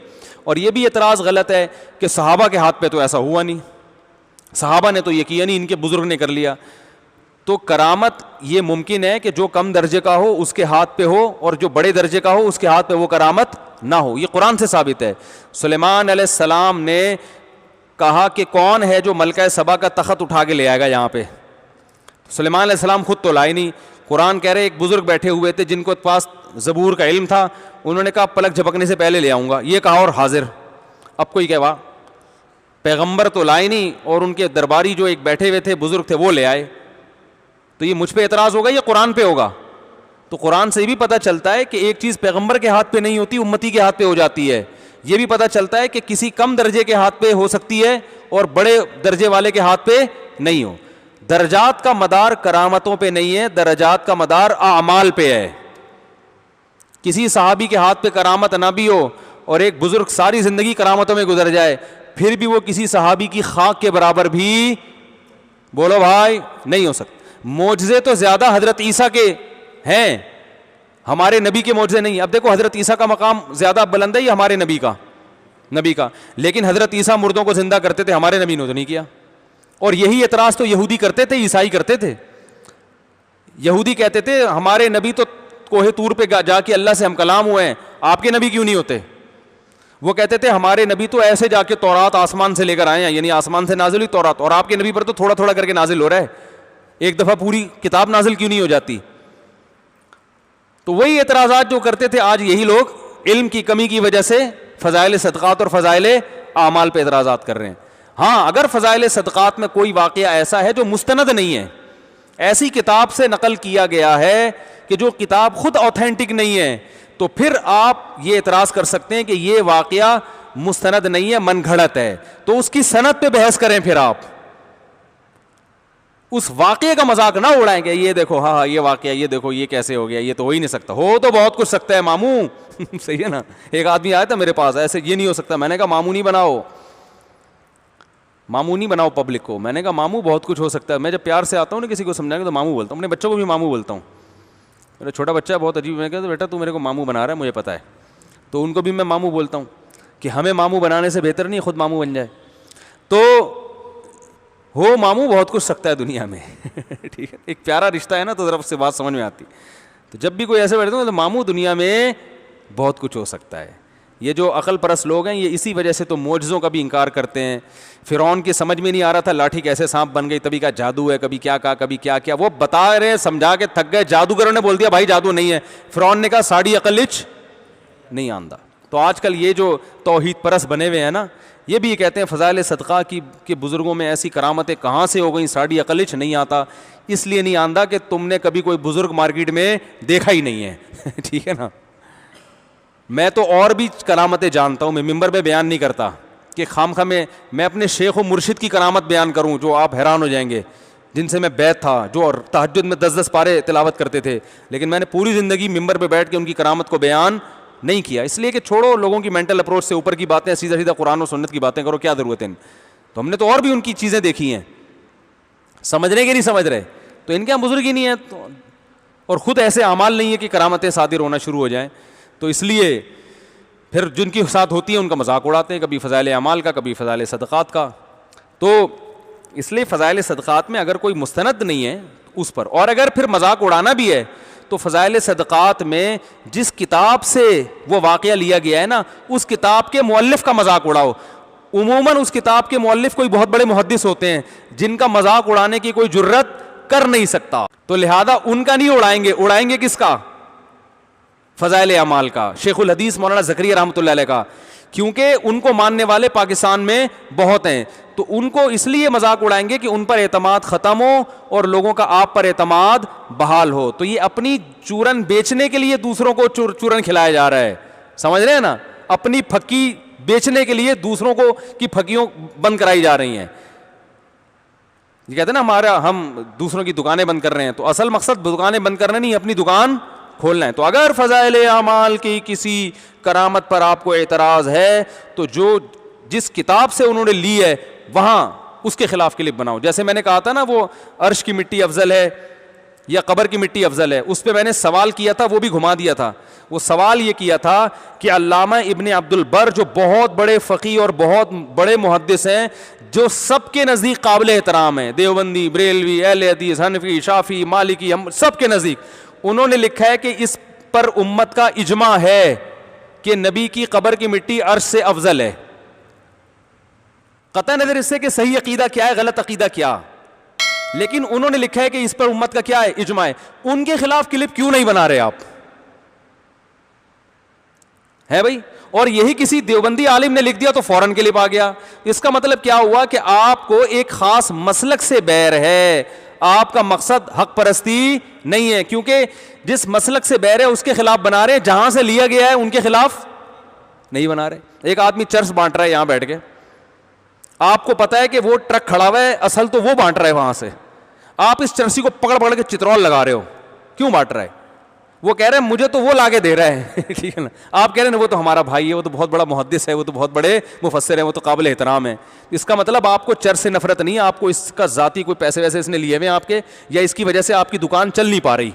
اور یہ بھی اعتراض غلط ہے کہ صحابہ کے ہاتھ پہ تو ایسا ہوا نہیں, صحابہ نے تو یہ کیا نہیں, ان کے بزرگ نے کر لیا. تو کرامت یہ ممکن ہے کہ جو کم درجے کا ہو اس کے ہاتھ پہ ہو, اور جو بڑے درجے کا ہو اس کے ہاتھ پہ وہ کرامت نہ ہو. یہ قرآن سے ثابت ہے. سلیمان علیہ السلام نے کہا کہ کون ہے جو ملکہ سبا کا تخت اٹھا کے لے آئے گا یہاں پہ. سلیمان علیہ السلام خود تو لائے نہیں. قرآن کہہ رہے ایک بزرگ بیٹھے ہوئے تھے جن کو پاس زبور کا علم تھا, انہوں نے کہا پلک جھپکنے سے پہلے لے آؤں گا. یہ کہا اور حاضر. اب کوئی کہوا پیغمبر تو لائے نہیں, اور ان کے درباری جو ایک بیٹھے ہوئے تھے بزرگ تھے وہ لے آئے. تو یہ مجھ پہ اعتراض ہوگا, یہ قرآن پہ ہوگا. تو قرآن سے بھی پتہ چلتا ہے کہ ایک چیز پیغمبر کے ہاتھ پہ نہیں ہوتی, امتی کے ہاتھ پہ ہو جاتی ہے. یہ بھی پتہ چلتا ہے کہ کسی کم درجے کے ہاتھ پہ ہو سکتی ہے اور بڑے درجے والے کے ہاتھ پہ نہیں ہو. درجات کا مدار کرامتوں پہ نہیں ہے, درجات کا مدار اعمال پہ ہے. کسی صحابی کے ہاتھ پہ کرامت نہ بھی ہو اور ایک بزرگ ساری زندگی کرامتوں میں گزر جائے, پھر بھی وہ کسی صحابی کی خاک کے برابر بھی بولو بھائی نہیں ہو سکتا. معجزے تو زیادہ حضرت عیسیٰ کے ہیں, ہمارے نبی کے معجزے نہیں. اب دیکھو حضرت عیسیٰ کا مقام زیادہ بلند ہے یا ہمارے نبی کا, لیکن حضرت عیسیٰ مردوں کو زندہ کرتے تھے, ہمارے نبی نے تو نہیں کیا. اور یہی اعتراض تو یہودی کرتے تھے, عیسائی کرتے تھے. یہودی کہتے تھے ہمارے نبی تو کوہ طور پہ جا کے اللہ سے ہم کلام ہوئے ہیں, آپ کے نبی کیوں نہیں ہوتے؟ وہ کہتے تھے ہمارے نبی تو ایسے جا کے تورات آسمان سے لے کر آئے ہیں, یعنی آسمان سے نازل ہوئی تورات, اور آپ کے نبی پر تو تھوڑا تھوڑا کر کے نازل ہو رہا ہے, ایک دفعہ پوری کتاب نازل کیوں نہیں ہو جاتی؟ تو وہی اعتراضات جو کرتے تھے آج یہی لوگ علم کی کمی کی وجہ سے فضائل صدقات اور فضائل اعمال پہ اعتراضات کر رہے ہیں. ہاں اگر فضائل صدقات میں کوئی واقعہ ایسا ہے جو مستند نہیں ہے, ایسی کتاب سے نقل کیا گیا ہے کہ جو کتاب خود اوتھینٹک نہیں ہے, تو پھر آپ یہ اعتراض کر سکتے ہیں کہ یہ واقعہ مستند نہیں ہے, من گھڑت ہے. تو اس کی سند پہ بحث کریں, پھر آپ اس واقعے کا مذاق نہ اڑائیں گے. یہ دیکھو ہاں یہ واقعہ, یہ دیکھو یہ کیسے ہو گیا, یہ تو ہو ہی نہیں سکتا. ہو تو بہت کچھ سکتا ہے ماموں. صحیح ہے نا. ایک آدمی آیا تھا میرے پاس, ایسے یہ نہیں ہو سکتا. میں نے کہا ماموں نہیں بناؤ, ماموں نہیں بناؤ پبلک کو. میں نے کہا ماموں بہت کچھ ہو سکتا ہے. میں جب پیار سے آتا ہوں نا کسی کو سمجھانے تو ماموں بولتا ہوں, اپنے بچوں کو بھی ماموں بولتا ہوں. میرا چھوٹا بچہ ہے بہت عجیب, میں کہتا بیٹا تو میرے کو ماموں بنا رہا ہے, مجھے پتہ ہے. تو ان کو بھی میں ماموں بولتا ہوں کہ ہمیں ماموں بنانے سے بہتر نہیں خود ماموں بن جائے. تو ہو ماموں بہت کچھ سکتا ہے دنیا میں. ٹھیک ہے, ایک پیارا رشتہ ہے نا تو ذرا اس سے بات سمجھ میں آتی. تو جب بھی کوئی ایسے بیٹھتے ہیں تو ماموں دنیا میں بہت کچھ ہو سکتا ہے. یہ جو عقل پرست لوگ ہیں یہ اسی وجہ سے تو معجزوں کا بھی انکار کرتے ہیں. فرعون کی سمجھ میں نہیں آ رہا تھا لاٹھی کیسے سانپ بن گئی, تبھی کہا جادو ہے, کبھی کیا کہا کبھی کیا کیا. وہ بتا رہے ہیں, سمجھا کے تھک گئے. جادوگروں نے بول دیا بھائی جادو نہیں ہے. فرعون نے کہا ساڑی عقل اچ نہیں آندہ. تو آج کل یہ جو توحید پرست بنے ہوئے ہیں نا, یہ بھی کہتے ہیں فضائل صدقہ کی کہ بزرگوں میں ایسی کرامتیں کہاں سے ہو گئیں, ساڑی عقل اچ نہیں آتا. اس لیے نہیں آندہ کہ تم نے کبھی کوئی بزرگ مارکیٹ میں دیکھا ہی نہیں ہے. ٹھیک ہے نا. میں تو اور بھی کرامتیں جانتا ہوں, میں ممبر پہ بیان نہیں کرتا کہ خامخواہ میں اپنے شیخ و مرشد کی کرامت بیان کروں جو آپ حیران ہو جائیں گے, جن سے میں بیعت تھا, جو تہجد میں 10 پارے تلاوت کرتے تھے, لیکن میں نے پوری زندگی ممبر پہ بیٹھ کے ان کی کرامت کو بیان نہیں کیا. اس لیے کہ چھوڑو لوگوں کی مینٹل اپروچ سے اوپر کی باتیں, سیدھا سیدھا قرآن و سنت کی باتیں کرو, کیا ضرورت ہے. تو ہم نے تو اور بھی ان کی چیزیں دیکھی ہیں, سمجھنے کے نہیں سمجھ رہے, تو ان کے یہاں بزرگ ہی نہیں ہے تو, اور خود ایسے اعمال نہیں ہے کہ کرامتیں صادر ہونا شروع ہو جائیں. تو اس لیے پھر جن کی ساتھ ہوتی ہیں ان کا مذاق اڑاتے ہیں, کبھی فضائل اعمال کا, کبھی فضائل صدقات کا. تو اس لیے فضائل صدقات میں اگر کوئی مستند نہیں ہے اس پر, اور اگر پھر مذاق اڑانا بھی ہے تو فضائل صدقات میں جس کتاب سے وہ واقعہ لیا گیا ہے نا, اس کتاب کے مؤلف کا مذاق اڑاؤ. عموماً اس کتاب کے مؤلف کوئی بہت بڑے محدث ہوتے ہیں جن کا مذاق اڑانے کی کوئی جرت کر نہیں سکتا, تو لہذا ان کا نہیں اڑائیں گے, اڑائیں گے کس کا؟ فضائل اعمال کا, شیخ الحدیث مولانا زکریا رحمۃ اللہ علیہ کا, کیونکہ ان کو ماننے والے پاکستان میں بہت ہیں, تو ان کو اس لیے مذاق اڑائیں گے کہ ان پر اعتماد ختم ہو اور لوگوں کا آپ پر اعتماد بحال ہو. تو یہ اپنی چورن بیچنے کے لیے دوسروں کو چورن کھلایا جا رہا ہے, سمجھ رہے ہیں نا, اپنی پھکی بیچنے کے لیے دوسروں کو کی پھکیوں بند کرائی جا رہی ہیں. یہ کہتے ہیں نا ہمارا ہم دوسروں کی دکانیں بند کر رہے ہیں, تو اصل مقصد دکانیں بند کرنا نہیں, اپنی دکان کھولنا ہے. تو اگر فضائل اعمال کی کسی کرامت پر آپ کو اعتراض ہے تو جو جس کتاب سے انہوں نے لی ہے وہاں اس کے خلاف کلپ بناؤ. جیسے میں نے کہا تھا نا وہ عرش کی مٹی افضل ہے یا قبر کی مٹی افضل ہے, اس پہ میں نے سوال کیا تھا, وہ بھی گھما دیا تھا. وہ سوال یہ کیا تھا کہ علامہ ابن عبد البر جو بہت بڑے فقیہ اور بہت بڑے محدث ہیں, جو سب کے نزدیک قابل احترام ہیں, دیوبندی, بریلوی, اہل حدیث, حنفی, شافعی, مالکی, سب کے نزدیک, انہوں نے لکھا ہے کہ اس پر امت کا اجماع ہے کہ نبی کی قبر کی مٹی عرش سے افضل ہے. قطع نظر اس سے کہ صحیح عقیدہ کیا ہے, غلط عقیدہ کیا, لیکن انہوں نے لکھا ہے کہ اس پر امت کا کیا ہے, اجماع ہے. ان کے خلاف کلپ کیوں نہیں بنا رہے آپ, ہے بھائی؟ اور یہی کسی دیوبندی عالم نے لکھ دیا تو فوراً کلپ آ گیا. اس کا مطلب کیا ہوا کہ آپ کو ایک خاص مسلک سے بیر ہے, آپ کا مقصد حق پرستی نہیں ہے, کیونکہ جس مسلک سے بیر ہے اس کے خلاف بنا رہے ہیں, جہاں سے لیا گیا ہے ان کے خلاف نہیں بنا رہے. ایک آدمی چرس بانٹ رہا ہے یہاں بیٹھ کے, آپ کو پتا ہے کہ وہ ٹرک کھڑا ہوا ہے, اصل تو وہ بانٹ رہا ہے وہاں سے, آپ اس چرسی کو پکڑ پکڑ کے چترول لگا رہے ہو, کیوں بانٹ رہا ہے؟ وہ کہہ رہے ہیں مجھے تو وہ لا کے دے رہا ہے, ٹھیک ہے نا, آپ کہہ رہے ہیں وہ تو ہمارا بھائی ہے, وہ تو بہت بڑا محدث ہے, وہ تو بہت بڑے مفسر ہیں, وہ تو قابل احترام ہے. اس کا مطلب آپ کو چرس سے نفرت نہیں ہے, آپ کو اس کا ذاتی کوئی پیسے ویسے اس نے لیے ہوئے آپ کے, یا اس کی وجہ سے آپ کی دکان چل نہیں پا رہی,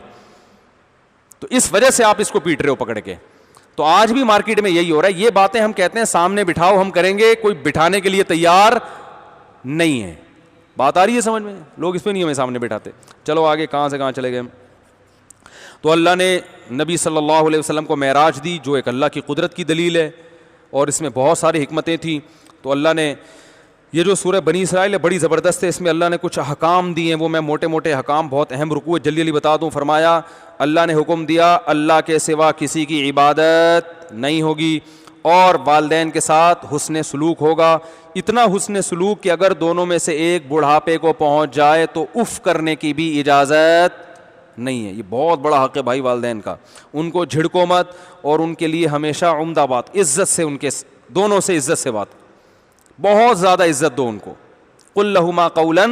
تو اس وجہ سے آپ اس کو پیٹ رہے ہو پکڑ کے. تو آج بھی مارکیٹ میں یہی ہو رہا ہے. یہ باتیں ہم کہتے ہیں سامنے بٹھاؤ, ہم کریں گے, کوئی بٹھانے کے لیے تیار نہیں ہے. بات آ رہی ہے سمجھ میں؟ لوگ اس پہ نہیں ہمیں سامنے بٹھاتے. چلو آگے کہاں سے کہاں چلے گئے. تو اللہ نے نبی صلی اللہ علیہ وسلم کو معراج دی, جو ایک اللہ کی قدرت کی دلیل ہے, اور اس میں بہت ساری حکمتیں تھیں. تو اللہ نے یہ جو سورہ بنی اسرائیل ہے بڑی زبردست ہے, اس میں اللہ نے کچھ احکام دیے ہیں, وہ میں موٹے موٹے احکام, بہت اہم رکوع جلدی جلدی بتا دوں. فرمایا اللہ نے حکم دیا اللہ کے سوا کسی کی عبادت نہیں ہوگی, اور والدین کے ساتھ حسن سلوک ہوگا. اتنا حسن سلوک کہ اگر دونوں میں سے ایک بڑھاپے کو پہنچ جائے تو اف کرنے کی بھی اجازت نہیں ہے. یہ بہت بڑا حق ہے بھائی والدین کا, ان کو جھڑکو مت, اور ان کے لیے ہمیشہ عمدہ بات, عزت سے, ان کے دونوں سے عزت سے بات, بہت زیادہ عزت دو ان کو. قل لہما قولا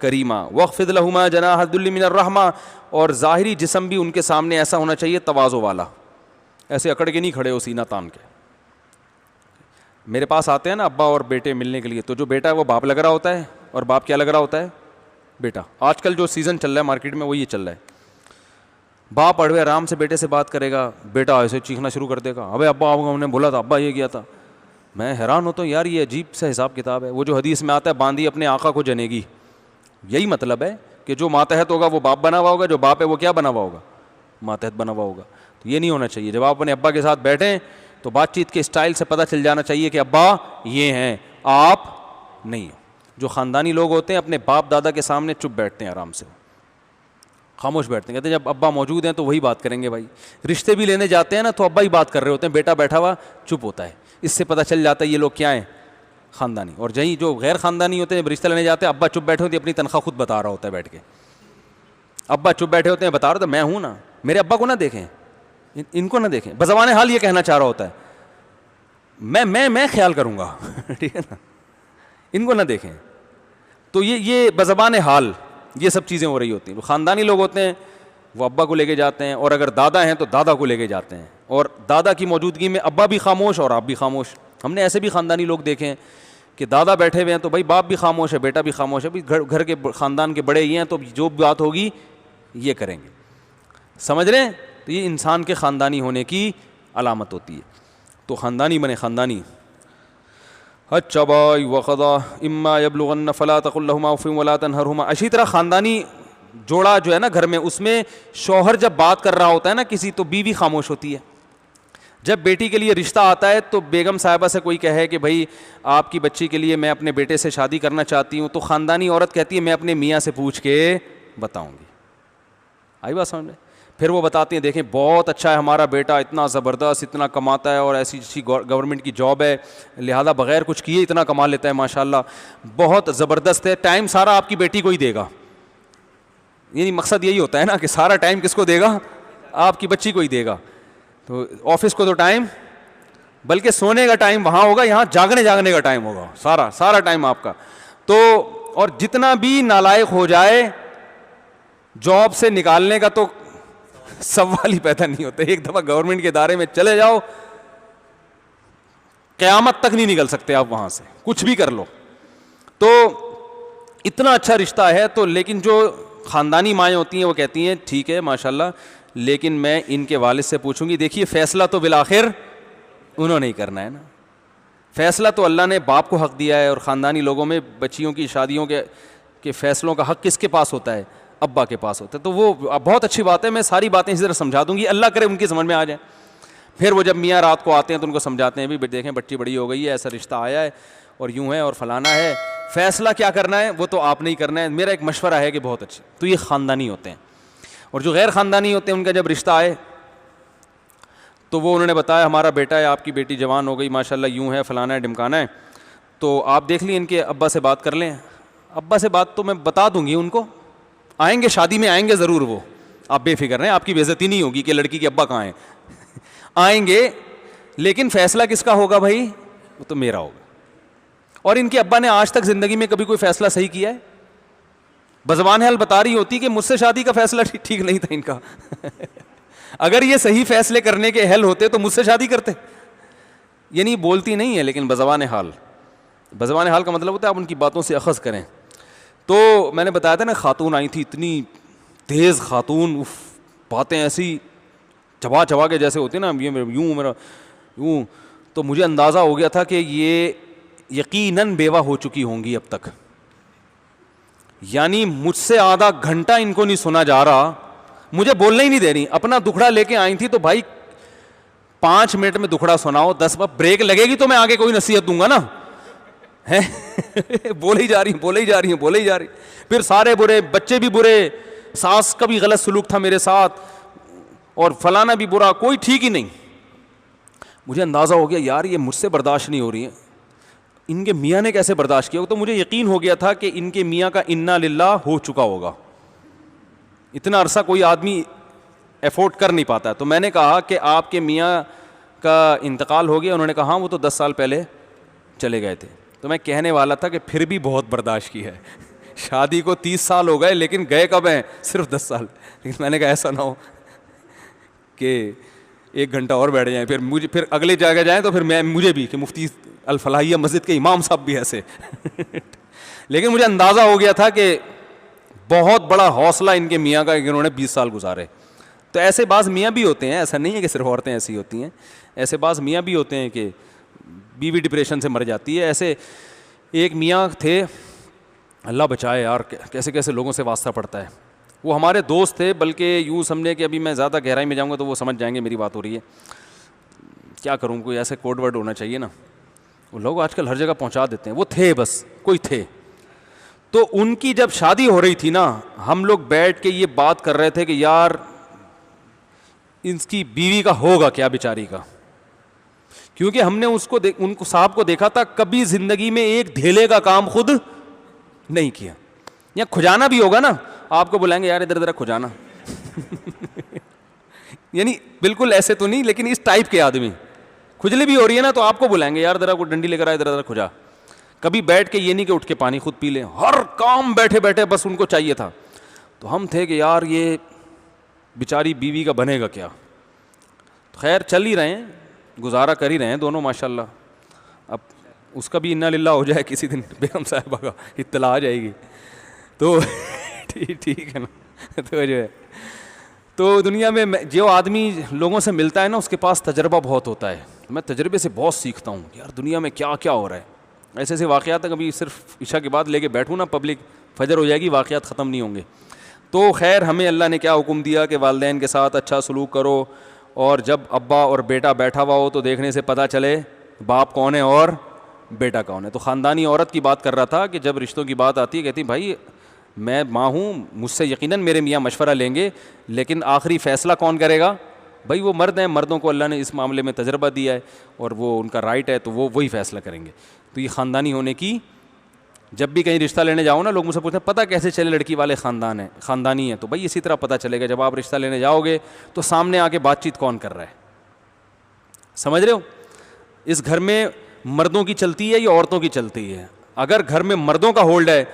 کریما واخفض لہما جناح الذل من الرحمہ, اور ظاہری جسم بھی ان کے سامنے ایسا ہونا چاہیے تواضع والا, ایسے اکڑ کے نہیں کھڑے ہو سینہ تان کے. میرے پاس آتے ہیں نا ابا اور بیٹے ملنے کے لیے, تو جو بیٹا ہے وہ باپ لگ رہا ہوتا ہے, اور باپ کیا لگ رہا ہوتا ہے, بیٹا. آج کل جو سیزن چل رہا ہے مارکیٹ میں وہ یہ چل رہا ہے, باپ اڑوے آرام سے بیٹے سے بات کرے گا, بیٹا ایسے چیخنا شروع کر دے گا, ابے ابا ہم نے بولا تھا, ابا یہ کیا تھا. میں حیران ہوتا ہوں یار, یہ عجیب سا حساب کتاب ہے. وہ جو حدیث میں آتا ہے باندھی اپنے آقا کو جنے گی, یہی مطلب ہے کہ جو ماتحت ہوگا وہ باپ بنا ہوا ہوگا, جو باپ ہے وہ کیا بنا ہوا ہوگا, ماتحت بنا ہوا ہوگا. تو یہ نہیں ہونا چاہیے. جب آپ اپنے ابا کے ساتھ بیٹھیں تو بات چیت کے اسٹائل سے پتہ چل جانا چاہیے کہ ابا یہ ہیں, آپ نہیں. جو خاندانی لوگ ہوتے ہیں اپنے باپ دادا کے سامنے چپ بیٹھتے ہیں, آرام سے خاموش بیٹھتے ہیں, کہتے ہیں جب ابا موجود ہیں تو وہی بات کریں گے. بھائی رشتے بھی لینے جاتے ہیں نا تو ابا ہی بات کر رہے ہوتے ہیں, بیٹا بیٹھا ہوا چپ ہوتا ہے. اس سے پتہ چل جاتا ہے یہ لوگ کیا ہیں, خاندانی. اور جہیں جو غیر خاندانی ہوتے ہیں جب رشتہ لینے جاتے ہیں ابا چپ بیٹھے ہوتے ہیں, اپنی تنخواہ خود بتا رہا ہوتا ہے بیٹھ کے. ابا چپ بیٹھے ہوتے ہیں, بتا رہا ہوتا ہے میں ہوں نا, میرے ابا کو نہ دیکھیں, ان کو نہ دیکھیں. بزبان حال یہ کہنا چاہ رہا ہوتا ہے میں خیال کروں گا, ٹھیک ہے نا, ان کو نہ دیکھیں. تو یہ بزبان حال یہ سب چیزیں ہو رہی ہوتی ہیں. خاندانی لوگ ہوتے ہیں وہ ابا کو لے کے جاتے ہیں, اور اگر دادا ہیں تو دادا کو لے کے جاتے ہیں, اور دادا کی موجودگی میں ابا بھی خاموش اور آپ بھی خاموش. ہم نے ایسے بھی خاندانی لوگ دیکھے ہیں کہ دادا بیٹھے ہوئے ہیں تو بھائی باپ بھی خاموش ہے, بیٹا بھی خاموش ہے, گھر کے خاندان کے بڑے ہی ہیں تو جو بات ہوگی یہ کریں گے. سمجھ رہے ہیں؟ تو یہ انسان کے خاندانی ہونے کی علامت ہوتی ہے. تو خاندانی بنے خاندانی. اچھا بھائی وقضا اما یبلغن فلا تقل لهما اف ولا تنهرهما. اسی طرح خاندانی جوڑا جو ہے نا گھر میں, اس میں شوہر جب بات کر رہا ہوتا ہے نا کسی, تو بیوی خاموش ہوتی ہے. جب بیٹی کے لیے رشتہ آتا ہے تو بیگم صاحبہ سے کوئی کہے کہ بھائی آپ کی بچی کے لیے میں اپنے بیٹے سے شادی کرنا چاہتی ہوں, تو خاندانی عورت کہتی ہے میں اپنے میاں سے پوچھ کے بتاؤں گی. آئی بات سمجھ میں؟ پھر وہ بتاتے ہیں دیکھیں بہت اچھا ہے ہمارا بیٹا, اتنا زبردست, اتنا کماتا ہے اور ایسی اچھی گورنمنٹ کی جاب ہے, لہذا بغیر کچھ کیے اتنا کما لیتا ہے ماشاءاللہ, بہت زبردست ہے, ٹائم سارا آپ کی بیٹی کو ہی دے گا. یعنی مقصد یہی ہوتا ہے نا کہ سارا ٹائم کس کو دے گا, آپ کی بچی کو ہی دے گا. تو آفس کو تو ٹائم, بلکہ سونے کا ٹائم وہاں ہوگا, یہاں جاگنے کا ٹائم ہوگا, سارا ٹائم آپ کا. تو اور جتنا بھی نالائق ہو جائے جاب سے نکالنے کا تو سوال ہی پیدا نہیں ہوتا. ایک دفعہ گورنمنٹ کے ادارے میں چلے جاؤ قیامت تک نہیں نکل سکتے آپ وہاں سے, کچھ بھی کر لو. تو اتنا اچھا رشتہ ہے. تو لیکن جو خاندانی مائیں ہوتی ہیں وہ کہتی ہیں ٹھیک ہے ماشاءاللہ, لیکن میں ان کے والد سے پوچھوں گی. دیکھیے فیصلہ تو بالآخر انہوں نے ہی کرنا ہے نا, فیصلہ تو اللہ نے باپ کو حق دیا ہے, اور خاندانی لوگوں میں بچیوں کی شادیوں کے فیصلوں کا حق کس کے پاس ہوتا ہے, ابا کے پاس ہوتا ہے. تو وہ بہت اچھی بات ہے, میں ساری باتیں اسی طرح سمجھا دوں گی, اللہ کرے ان کی سمجھ میں آ جائیں. پھر وہ جب میاں رات کو آتے ہیں تو ان کو سمجھاتے ہیں بھی دیکھیں بچی بڑی ہو گئی ہے, ایسا رشتہ آیا ہے اور یوں ہے اور فلانا ہے, فیصلہ کیا کرنا ہے وہ تو آپ نے ہی کرنا ہے, میرا ایک مشورہ ہے کہ بہت اچھا. تو یہ خاندانی ہوتے ہیں. اور جو غیر خاندانی ہوتے ہیں ان کا جب رشتہ آئے تو وہ انہوں نے بتایا ہمارا بیٹا ہے, آپ کی بیٹی جوان ہو گئی ماشاءاللہ, یوں ہے فلانا ہے ڈمکانا ہے, تو آپ دیکھ لیں ان کے ابا سے بات کر لیں. ابا سے بات تو میں بتا دوں گی ان کو, آئیں گے شادی میں آئیں گے ضرور, وہ آپ بے فکر رہیں, آپ کی بے عزتی نہیں ہوگی کہ لڑکی کے ابا کہاں ہیں, آئیں گے. لیکن فیصلہ کس کا ہوگا بھائی, وہ تو میرا ہوگا. اور ان کے ابا نے آج تک زندگی میں کبھی کوئی فیصلہ صحیح کیا ہے؟ بزبان حال بتا رہی ہوتی کہ مجھ سے شادی کا فیصلہ ٹھیک نہیں تھا ان کا. اگر یہ صحیح فیصلے کرنے کے اہل ہوتے تو مجھ سے شادی کرتے. یعنی بولتی نہیں ہے لیکن بزبان حال کا مطلب ہوتا ہے آپ ان کی باتوں سے اخذ کریں. تو میں نے بتایا تھا نا خاتون آئی تھی, اتنی تیز خاتون, باتیں ایسی چبا کے جیسے ہوتی نا, یوں میرا یوں. تو مجھے اندازہ ہو گیا تھا کہ یہ یقیناً بیوہ ہو چکی ہوں گی اب تک. یعنی مجھ سے آدھا گھنٹہ ان کو نہیں سنا جا رہا, مجھے بولنا ہی نہیں دے رہی, اپنا دکھڑا لے کے آئی تھی. تو بھائی 5 منٹ میں دکھڑا سناؤ, 10 بریک لگے گی تو میں آگے کوئی نصیحت دوں گا نا. بولے ہی جا رہی. پھر سارے برے, بچے بھی برے, ساس کا بھی غلط سلوک تھا میرے ساتھ, اور فلانا بھی برا, کوئی ٹھیک ہی نہیں. مجھے اندازہ ہو گیا یار یہ مجھ سے برداشت نہیں ہو رہی ہیں, ان کے میاں نے کیسے برداشت کیا. تو مجھے یقین ہو گیا تھا کہ ان کے میاں کا انا للہ ہو چکا ہوگا. اتنا عرصہ کوئی آدمی ایفورڈ کر نہیں پاتا. تو میں نے کہا کہ آپ کے میاں کا انتقال ہو گیا. انہوں نے کہا ہاں وہ تو 10 سال پہلے چلے گئے تھے. تو میں کہنے والا تھا کہ پھر بھی بہت برداشت کی ہے, شادی کو 30 سال ہو گئے لیکن گئے کب ہیں, صرف 10 سال. لیکن میں نے کہا ایسا نہ ہو کہ 1 گھنٹہ اور بیٹھ جائیں, پھر اگلے جگہ جائیں تو پھر مجھے بھی کہ مفتی الفلاحیہ مسجد کے امام صاحب بھی ایسے. لیکن مجھے اندازہ ہو گیا تھا کہ بہت بڑا حوصلہ ان کے میاں کا کہ انہوں نے 20 سال گزارے. تو ایسے بعض میاں بھی ہوتے ہیں, ایسا نہیں ہے کہ صرف عورتیں ایسی ہوتی ہیں, ایسے بعض میاں بھی ہوتے ہیں کہ بیوی ڈپریشن سے مر جاتی ہے. ایسے ایک میاں تھے, اللہ بچائے یار, کیسے کیسے لوگوں سے واسطہ پڑتا ہے. وہ ہمارے دوست تھے, بلکہ یوں سمجھے کہ ابھی میں زیادہ گہرائی میں جاؤں گا تو وہ سمجھ جائیں گے میری بات ہو رہی ہے. کیا کروں, کوئی ایسے کوڈ ورڈ ہونا چاہیے نا, وہ لوگ آج کل ہر جگہ پہنچا دیتے ہیں. وہ تھے, بس کوئی تھے. تو ان کی جب شادی ہو رہی تھی نا, ہم لوگ بیٹھ کے یہ بات کر رہے تھے کہ یار اس کی بیوی کا ہوگا کیا بیچاری کا, کیونکہ ہم نے ان کو صاحب کو دیکھا تھا کبھی زندگی میں ایک دھیلے کا کام خود نہیں کیا. یا کھجانا بھی ہوگا نا, آپ کو بلائیں گے یار ادھر ادھر کھجانا. یعنی بالکل ایسے تو نہیں, لیکن اس ٹائپ کے آدمی. کھجلی بھی ہو رہی ہے نا تو آپ کو بلائیں گے یار ذرا کوئی ڈنڈی لے کر آئے, ادھر ادھر کھجا. کبھی بیٹھ کے یہ نہیں کہ اٹھ کے پانی خود پی لیں, ہر کام بیٹھے بیٹھے بس ان کو چاہیے تھا. تو ہم تھے کہ یار یہ بیچاری بیوی کا بنے گا کیا. خیر چل ہی رہے ہیں, گزارا کر ہی رہے ہیں دونوں ماشاءاللہ. اب اس کا بھی انا للہ ہو جائے کسی دن, بیگم صاحبہ کا اطلاع آ جائے گی تو ٹھیک ہے نا. تو جو ہے تو دنیا میں جو آدمی لوگوں سے ملتا ہے نا اس کے پاس تجربہ بہت ہوتا ہے. میں تجربے سے بہت سیکھتا ہوں کہ یار دنیا میں کیا کیا ہو رہا ہے. ایسے ایسے واقعات ہیں, کبھی صرف عشاء کے بعد لے کے بیٹھوں نا پبلک, فجر ہو جائے گی واقعات ختم نہیں ہوں گے. تو خیر ہمیں اللہ نے کیا حکم دیا کہ والدین کے ساتھ اچھا سلوک کرو, اور جب ابا اور بیٹا بیٹھا ہوا ہو تو دیکھنے سے پتہ چلے باپ کون ہے اور بیٹا کون ہے. تو خاندانی عورت کی بات کر رہا تھا کہ جب رشتوں کی بات آتی ہے کہتی بھائی میں ماں ہوں, مجھ سے یقیناً میرے میاں مشورہ لیں گے, لیکن آخری فیصلہ کون کرے گا؟ بھائی وہ مرد ہیں, مردوں کو اللہ نے اس معاملے میں تجربہ دیا ہے اور وہ ان کا رائٹ ہے, تو وہ وہی فیصلہ کریں گے. تو یہ خاندانی ہونے کی, جب بھی کہیں رشتہ لینے جاؤ نا, لوگ مجھ سے پوچھتے ہیں پتہ کیسے چلے لڑکی والے خاندان ہیں, خاندانی ہیں, تو بھائی اسی طرح پتہ چلے گا جب آپ رشتہ لینے جاؤ گے تو سامنے آ کے بات چیت کون کر رہا ہے. سمجھ رہے ہو؟ اس گھر میں مردوں کی چلتی ہے یا عورتوں کی چلتی ہے؟ اگر گھر میں مردوں کا ہولڈ ہے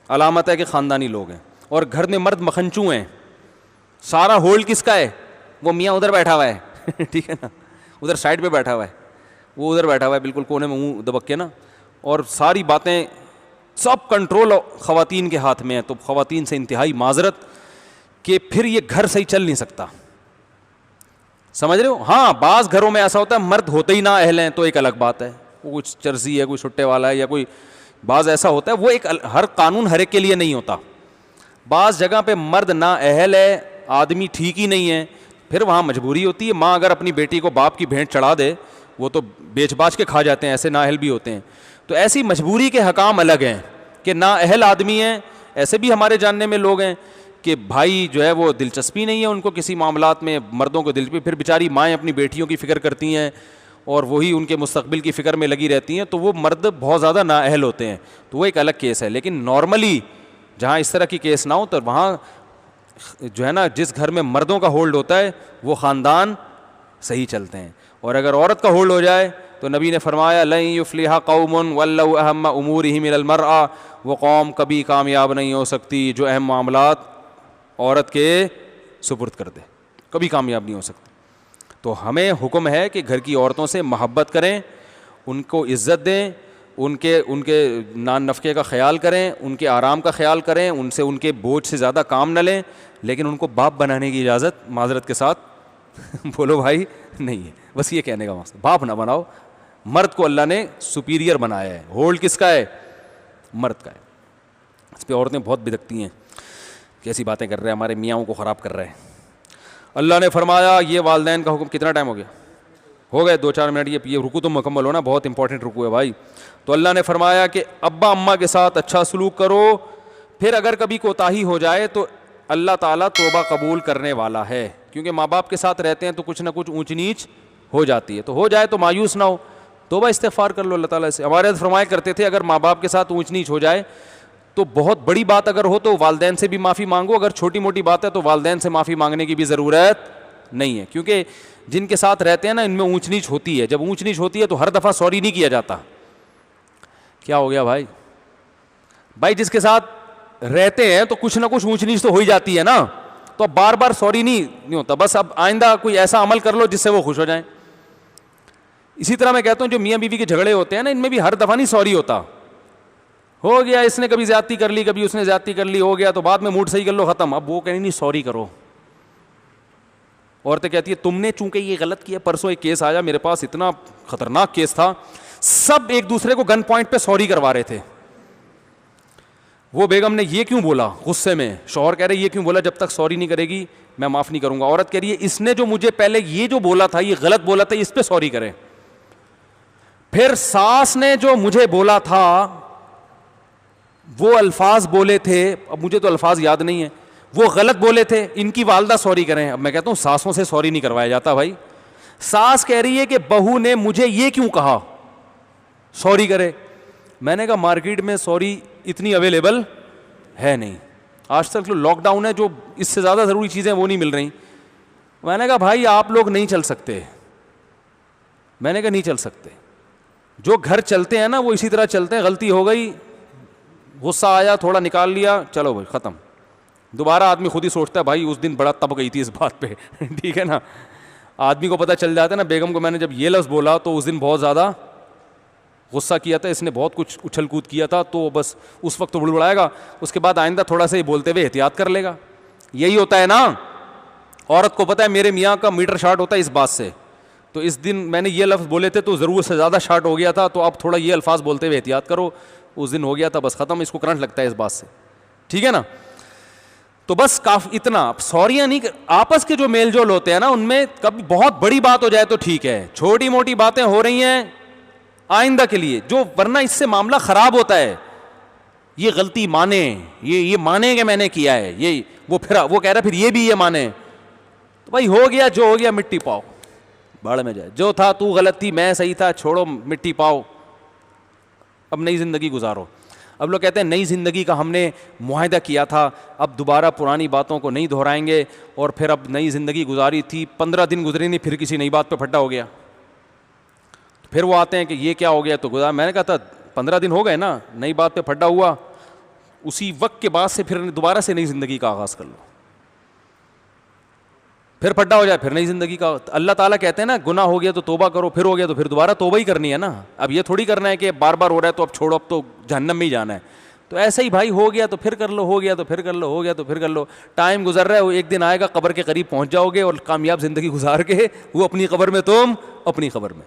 علامت ہے کہ خاندانی لوگ ہیں, اور گھر میں مرد مکھنچو ہیں, سارا ہولڈ کس کا ہے؟ وہ میاں ادھر بیٹھا ہوا ہے ٹھیک ہے نا, ادھر سائڈ پہ بیٹھا ہوا ہے, وہ ادھر بیٹھا ہوا ہے بالکل کونے میں منہ دبک کے نا, اور ساری باتیں سب کنٹرول خواتین کے ہاتھ میں ہے. تو خواتین سے انتہائی معذرت کہ پھر یہ گھر صحیح چل نہیں سکتا. سمجھ رہے ہو؟ ہاں بعض گھروں میں ایسا ہوتا ہے مرد ہوتے ہی نہ اہل ہیں تو ایک الگ بات ہے, وہ کچھ چرسی ہے, کوئی چھٹے والا ہے, یا کوئی بعض ایسا ہوتا ہے, وہ ایک ہر قانون ہر ایک کے لیے نہیں ہوتا. بعض جگہ پہ مرد نا اہل ہے, آدمی ٹھیک ہی نہیں ہے, پھر وہاں مجبوری ہوتی ہے. ماں اگر اپنی بیٹی کو باپ کی بھینٹ چڑھا دے, وہ تو بیچ باچ کے کھا جاتے ہیں, ایسے نا اہل بھی ہوتے ہیں. تو ایسی مجبوری کے حکام الگ ہیں کہ نا اہل آدمی ہیں. ایسے بھی ہمارے جاننے میں لوگ ہیں کہ بھائی جو ہے وہ دلچسپی نہیں ہے ان کو کسی معاملات میں, مردوں کو دلچسپی, پھر بیچاری مائیں اپنی بیٹیوں کی فکر کرتی ہیں اور وہی ان کے مستقبل کی فکر میں لگی رہتی ہیں, تو وہ مرد بہت زیادہ نااہل ہوتے ہیں. تو وہ ایک الگ کیس ہے. لیکن نارملی جہاں اس طرح کی کیس نہ ہو تو وہاں جو ہے نا جس گھر میں مردوں کا ہولڈ ہوتا ہے وہ خاندان صحیح چلتے ہیں. اور اگر عورت کا ہولڈ ہو جائے تو نبی نے فرمایا لن یفلح قوم ولوا اہم امورہم الی المرأة, وہ قوم کبھی کامیاب نہیں ہو سکتی جو اہم معاملات عورت کے سپرد کر دے, کبھی کامیاب نہیں ہو سکتی. تو ہمیں حکم ہے کہ گھر کی عورتوں سے محبت کریں, ان کو عزت دیں, ان کے نان نفقے کا خیال کریں, ان کے آرام کا خیال کریں, ان سے ان کے بوجھ سے زیادہ کام نہ لیں, لیکن ان کو باپ بنانے کی اجازت معذرت کے ساتھ بولو بھائی نہیں ہے. بس یہ کہنے کا مقصد, باپ نہ بناؤ. مرد کو اللہ نے سپیریئر بنایا ہے, ہولڈ کس کا ہے؟ مرد کا ہے. اس پہ عورتیں بہت بدکتی ہیں, کیسی باتیں کر رہے ہیں, ہمارے میاں کو خراب کر رہے ہیں. اللہ نے فرمایا یہ والدین کا حکم. کتنا ٹائم ہو گیا؟ ہو گئے 2-4 منٹ. یہ رکو تو مکمل ہونا, بہت امپورٹنٹ رکو ہے بھائی. تو اللہ نے فرمایا کہ ابا اماں کے ساتھ اچھا سلوک کرو, پھر اگر کبھی کوتاہی ہو جائے تو اللہ تعالیٰ توبہ قبول کرنے والا ہے. کیونکہ ماں باپ کے ساتھ رہتے ہیں تو کچھ نہ کچھ اونچ نیچ ہو جاتی ہے, تو ہو جائے تو مایوس نہ ہو, توبہ استغفار کر لو اللہ تعالیٰ سے. ہمارے فرمایا کرتے تھے اگر ماں باپ کے ساتھ اونچ نیچ ہو جائے تو بہت بڑی بات اگر ہو تو والدین سے بھی معافی مانگو, اگر چھوٹی موٹی بات ہے تو والدین سے معافی مانگنے کی بھی ضرورت نہیں ہے. کیونکہ جن کے ساتھ رہتے ہیں نا ان میں اونچ نیچ ہوتی ہے, جب اونچ نیچ ہوتی ہے تو ہر دفعہ سوری نہیں کیا جاتا. کیا ہو گیا بھائی؟ بھائی جس کے ساتھ رہتے ہیں تو کچھ نہ کچھ اونچ نیچ تو ہو ہی جاتی ہے نا, تو اب بار بار سوری نہیں ہوتا. بس اب آئندہ کوئی ایسا عمل کر لو جس سے وہ خوش ہو جائیں. اسی طرح میں کہتا ہوں جو میاں بیوی کے جھگڑے ہوتے ہیں نا ان میں بھی ہر دفعہ نہیں سوری ہوتا. ہو گیا اس نے کبھی زیادتی کر لی, کبھی اس نے زیادتی کر لی, ہو گیا تو بعد میں موڈ صحیح کر لو, ختم. اب وہ کہیں نہیں سوری کرو. عورتیں کہتی ہے تم نے چونکہ یہ غلط کیا. پرسوں ایک کیس آیا میرے پاس, اتنا خطرناک کیس تھا, سب ایک دوسرے کو گن پوائنٹ پہ سوری کروا رہے تھے. وہ بیگم نے یہ کیوں بولا غصے میں, شوہر کہہ رہے یہ کیوں بولا, جب تک سوری نہیں کرے گی میں معاف نہیں کروں گا. عورت کہہ رہی ہے اس نے جو مجھے پہلے یہ جو بولا تھا یہ غلط بولا تھا, اس پہ سوری کرے. پھر ساس نے جو مجھے بولا تھا وہ الفاظ بولے تھے, اب مجھے تو الفاظ یاد نہیں ہیں, وہ غلط بولے تھے, ان کی والدہ سوری کریں. اب میں کہتا ہوں ساسوں سے سوری نہیں کروایا جاتا بھائی. ساس کہہ رہی ہے کہ بہو نے مجھے یہ کیوں کہا, سوری کرے. میں نے کہا مارکیٹ میں سوری اتنی اویلیبل ہے نہیں, آج تک لاک ڈاؤن ہے, جو اس سے زیادہ ضروری چیزیں وہ نہیں مل رہی. میں نے کہا بھائی آپ لوگ نہیں چل سکتے. میں نے کہا نہیں چل سکتے. جو گھر چلتے ہیں نا وہ اسی طرح چلتے ہیں. غلطی ہو گئی, غصہ آیا, تھوڑا نکال لیا, چلو بھائی ختم. دوبارہ آدمی خود ہی سوچتا ہے بھائی اس دن بڑا تب گئی تھی اس بات پہ ٹھیک ہے نا. آدمی کو پتہ چل جاتا ہے نا, بیگم کو میں نے جب یہ لفظ بولا تو اس دن بہت زیادہ غصہ کیا تھا, اس نے بہت کچھ اچھل کود کیا تھا, تو بس اس وقت تو بڑبڑائے گا, اس کے بعد آئندہ تھوڑا سا یہ بولتے ہوئے احتیاط کر لے گا. یہی ہوتا ہے نا. عورت کو پتہ ہے میرے میاں کا میٹر شارٹ ہوتا ہے اس بات سے, تو اس دن میں نے یہ لفظ بولے تھے تو ضرورت سے زیادہ شارٹ ہو گیا تھا, تو اب تھوڑا یہ الفاظ بولتے ہوئے احتیاط کرو. اس دن ہو گیا تھا, بس ختم, اس کو کرنٹ لگتا ہے اس بات سے. ٹھیک ہے نا. تو بس اتنا سوریاں نہیں، آپس کے جو میل جول ہوتے ہیں نا ان میں کبھی بہت بڑی بات ہو جائے تو ٹھیک ہے، چھوٹی موٹی باتیں ہو رہی ہیں آئندہ کے لیے، جو ورنہ اس سے معاملہ خراب ہوتا ہے. یہ غلطی مانے، یہ مانے کہ میں نے کیا ہے، یہ وہ کہہ رہا پھر یہ بھی یہ مانے. تو بھائی ہو گیا جو ہو گیا، مٹی پاؤ بھاڑ میں جائے، جو تھا تو غلط تھی میں صحیح تھا، چھوڑو مٹی پاؤ، اب نئی زندگی گزارو. اب لوگ کہتے ہیں نئی زندگی کا ہم نے معاہدہ کیا تھا، اب دوبارہ پرانی باتوں کو نہیں دہرائیں گے، اور پھر اب نئی زندگی گزاری تھی، 15 دن گزرے نہیں، پھر کسی نئی بات پہ پھڈا ہو گیا. پھر وہ آتے ہیں کہ یہ کیا ہو گیا تو گزارا. میں نے کہا تھا 15 دن ہو گئے نا، نئی بات پہ پھڈا ہوا، اسی وقت کے بعد سے پھر دوبارہ سے نئی زندگی کا آغاز کر لو. پھر پھڈا ہو جائے پھر نئی زندگی کا. اللہ تعالیٰ کہتے ہیں نا گناہ ہو گیا تو توبہ کرو، پھر ہو گیا تو پھر دوبارہ توبہ ہی کرنی ہے نا. اب یہ تھوڑی کرنا ہے کہ بار بار ہو رہا ہے تو اب چھوڑو، اب تو جہنم میں ہی جانا ہے. تو ایسا ہی بھائی، ہو گیا تو پھر کر لو، ہو گیا تو پھر کر لو، ہو گیا تو پھر کر لو. ٹائم گزر رہا ہے، وہ ایک دن آئے گا قبر کے قریب پہنچ جاؤ گے اور کامیاب زندگی گزار کے وہ اپنی قبر میں، تم اپنی قبر میں.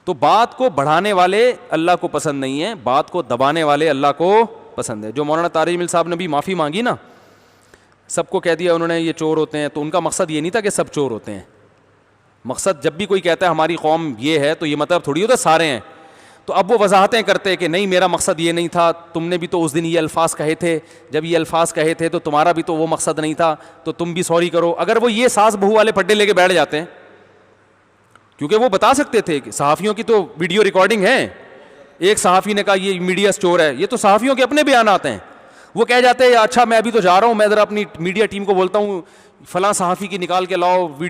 تو بات کو بڑھانے والے اللہ کو پسند نہیں ہے، بات کو دبانے والے اللہ کو پسند ہے. جو مولانا طارق جمیل صاحب نے بھی معافی مانگی نا، سب کو کہہ دیا انہوں نے یہ چور ہوتے ہیں، تو ان کا مقصد یہ نہیں تھا کہ سب چور ہوتے ہیں. مقصد جب بھی کوئی کہتا ہے ہماری قوم یہ ہے تو یہ مطلب تھوڑی ہوتا سارے ہیں. تو اب وہ وضاحتیں کرتے کہ نہیں میرا مقصد یہ نہیں تھا، تم نے بھی تو اس دن یہ الفاظ کہے تھے، جب یہ الفاظ کہے تھے تو تمہارا بھی تو وہ مقصد نہیں تھا، تو تم بھی سوری کرو. اگر وہ یہ ساس بہو والے پھڈے لے کے بیٹھ جاتے ہیں، کیونکہ وہ بتا سکتے تھے کہ صحافیوں کی تو ویڈیو ریکارڈنگ ہے، ایک صحافی نے کہا یہ میڈیا اسٹور ہے، یہ تو صحافیوں کے اپنے بیانات ہیں. وہ کہہ جاتے ہیں اچھا میں ابھی تو جا رہا ہوں، میں ذرا اپنی میڈیا ٹیم کو بولتا ہوں فلاں صحافی کی نکال کے لاؤ ویڈیو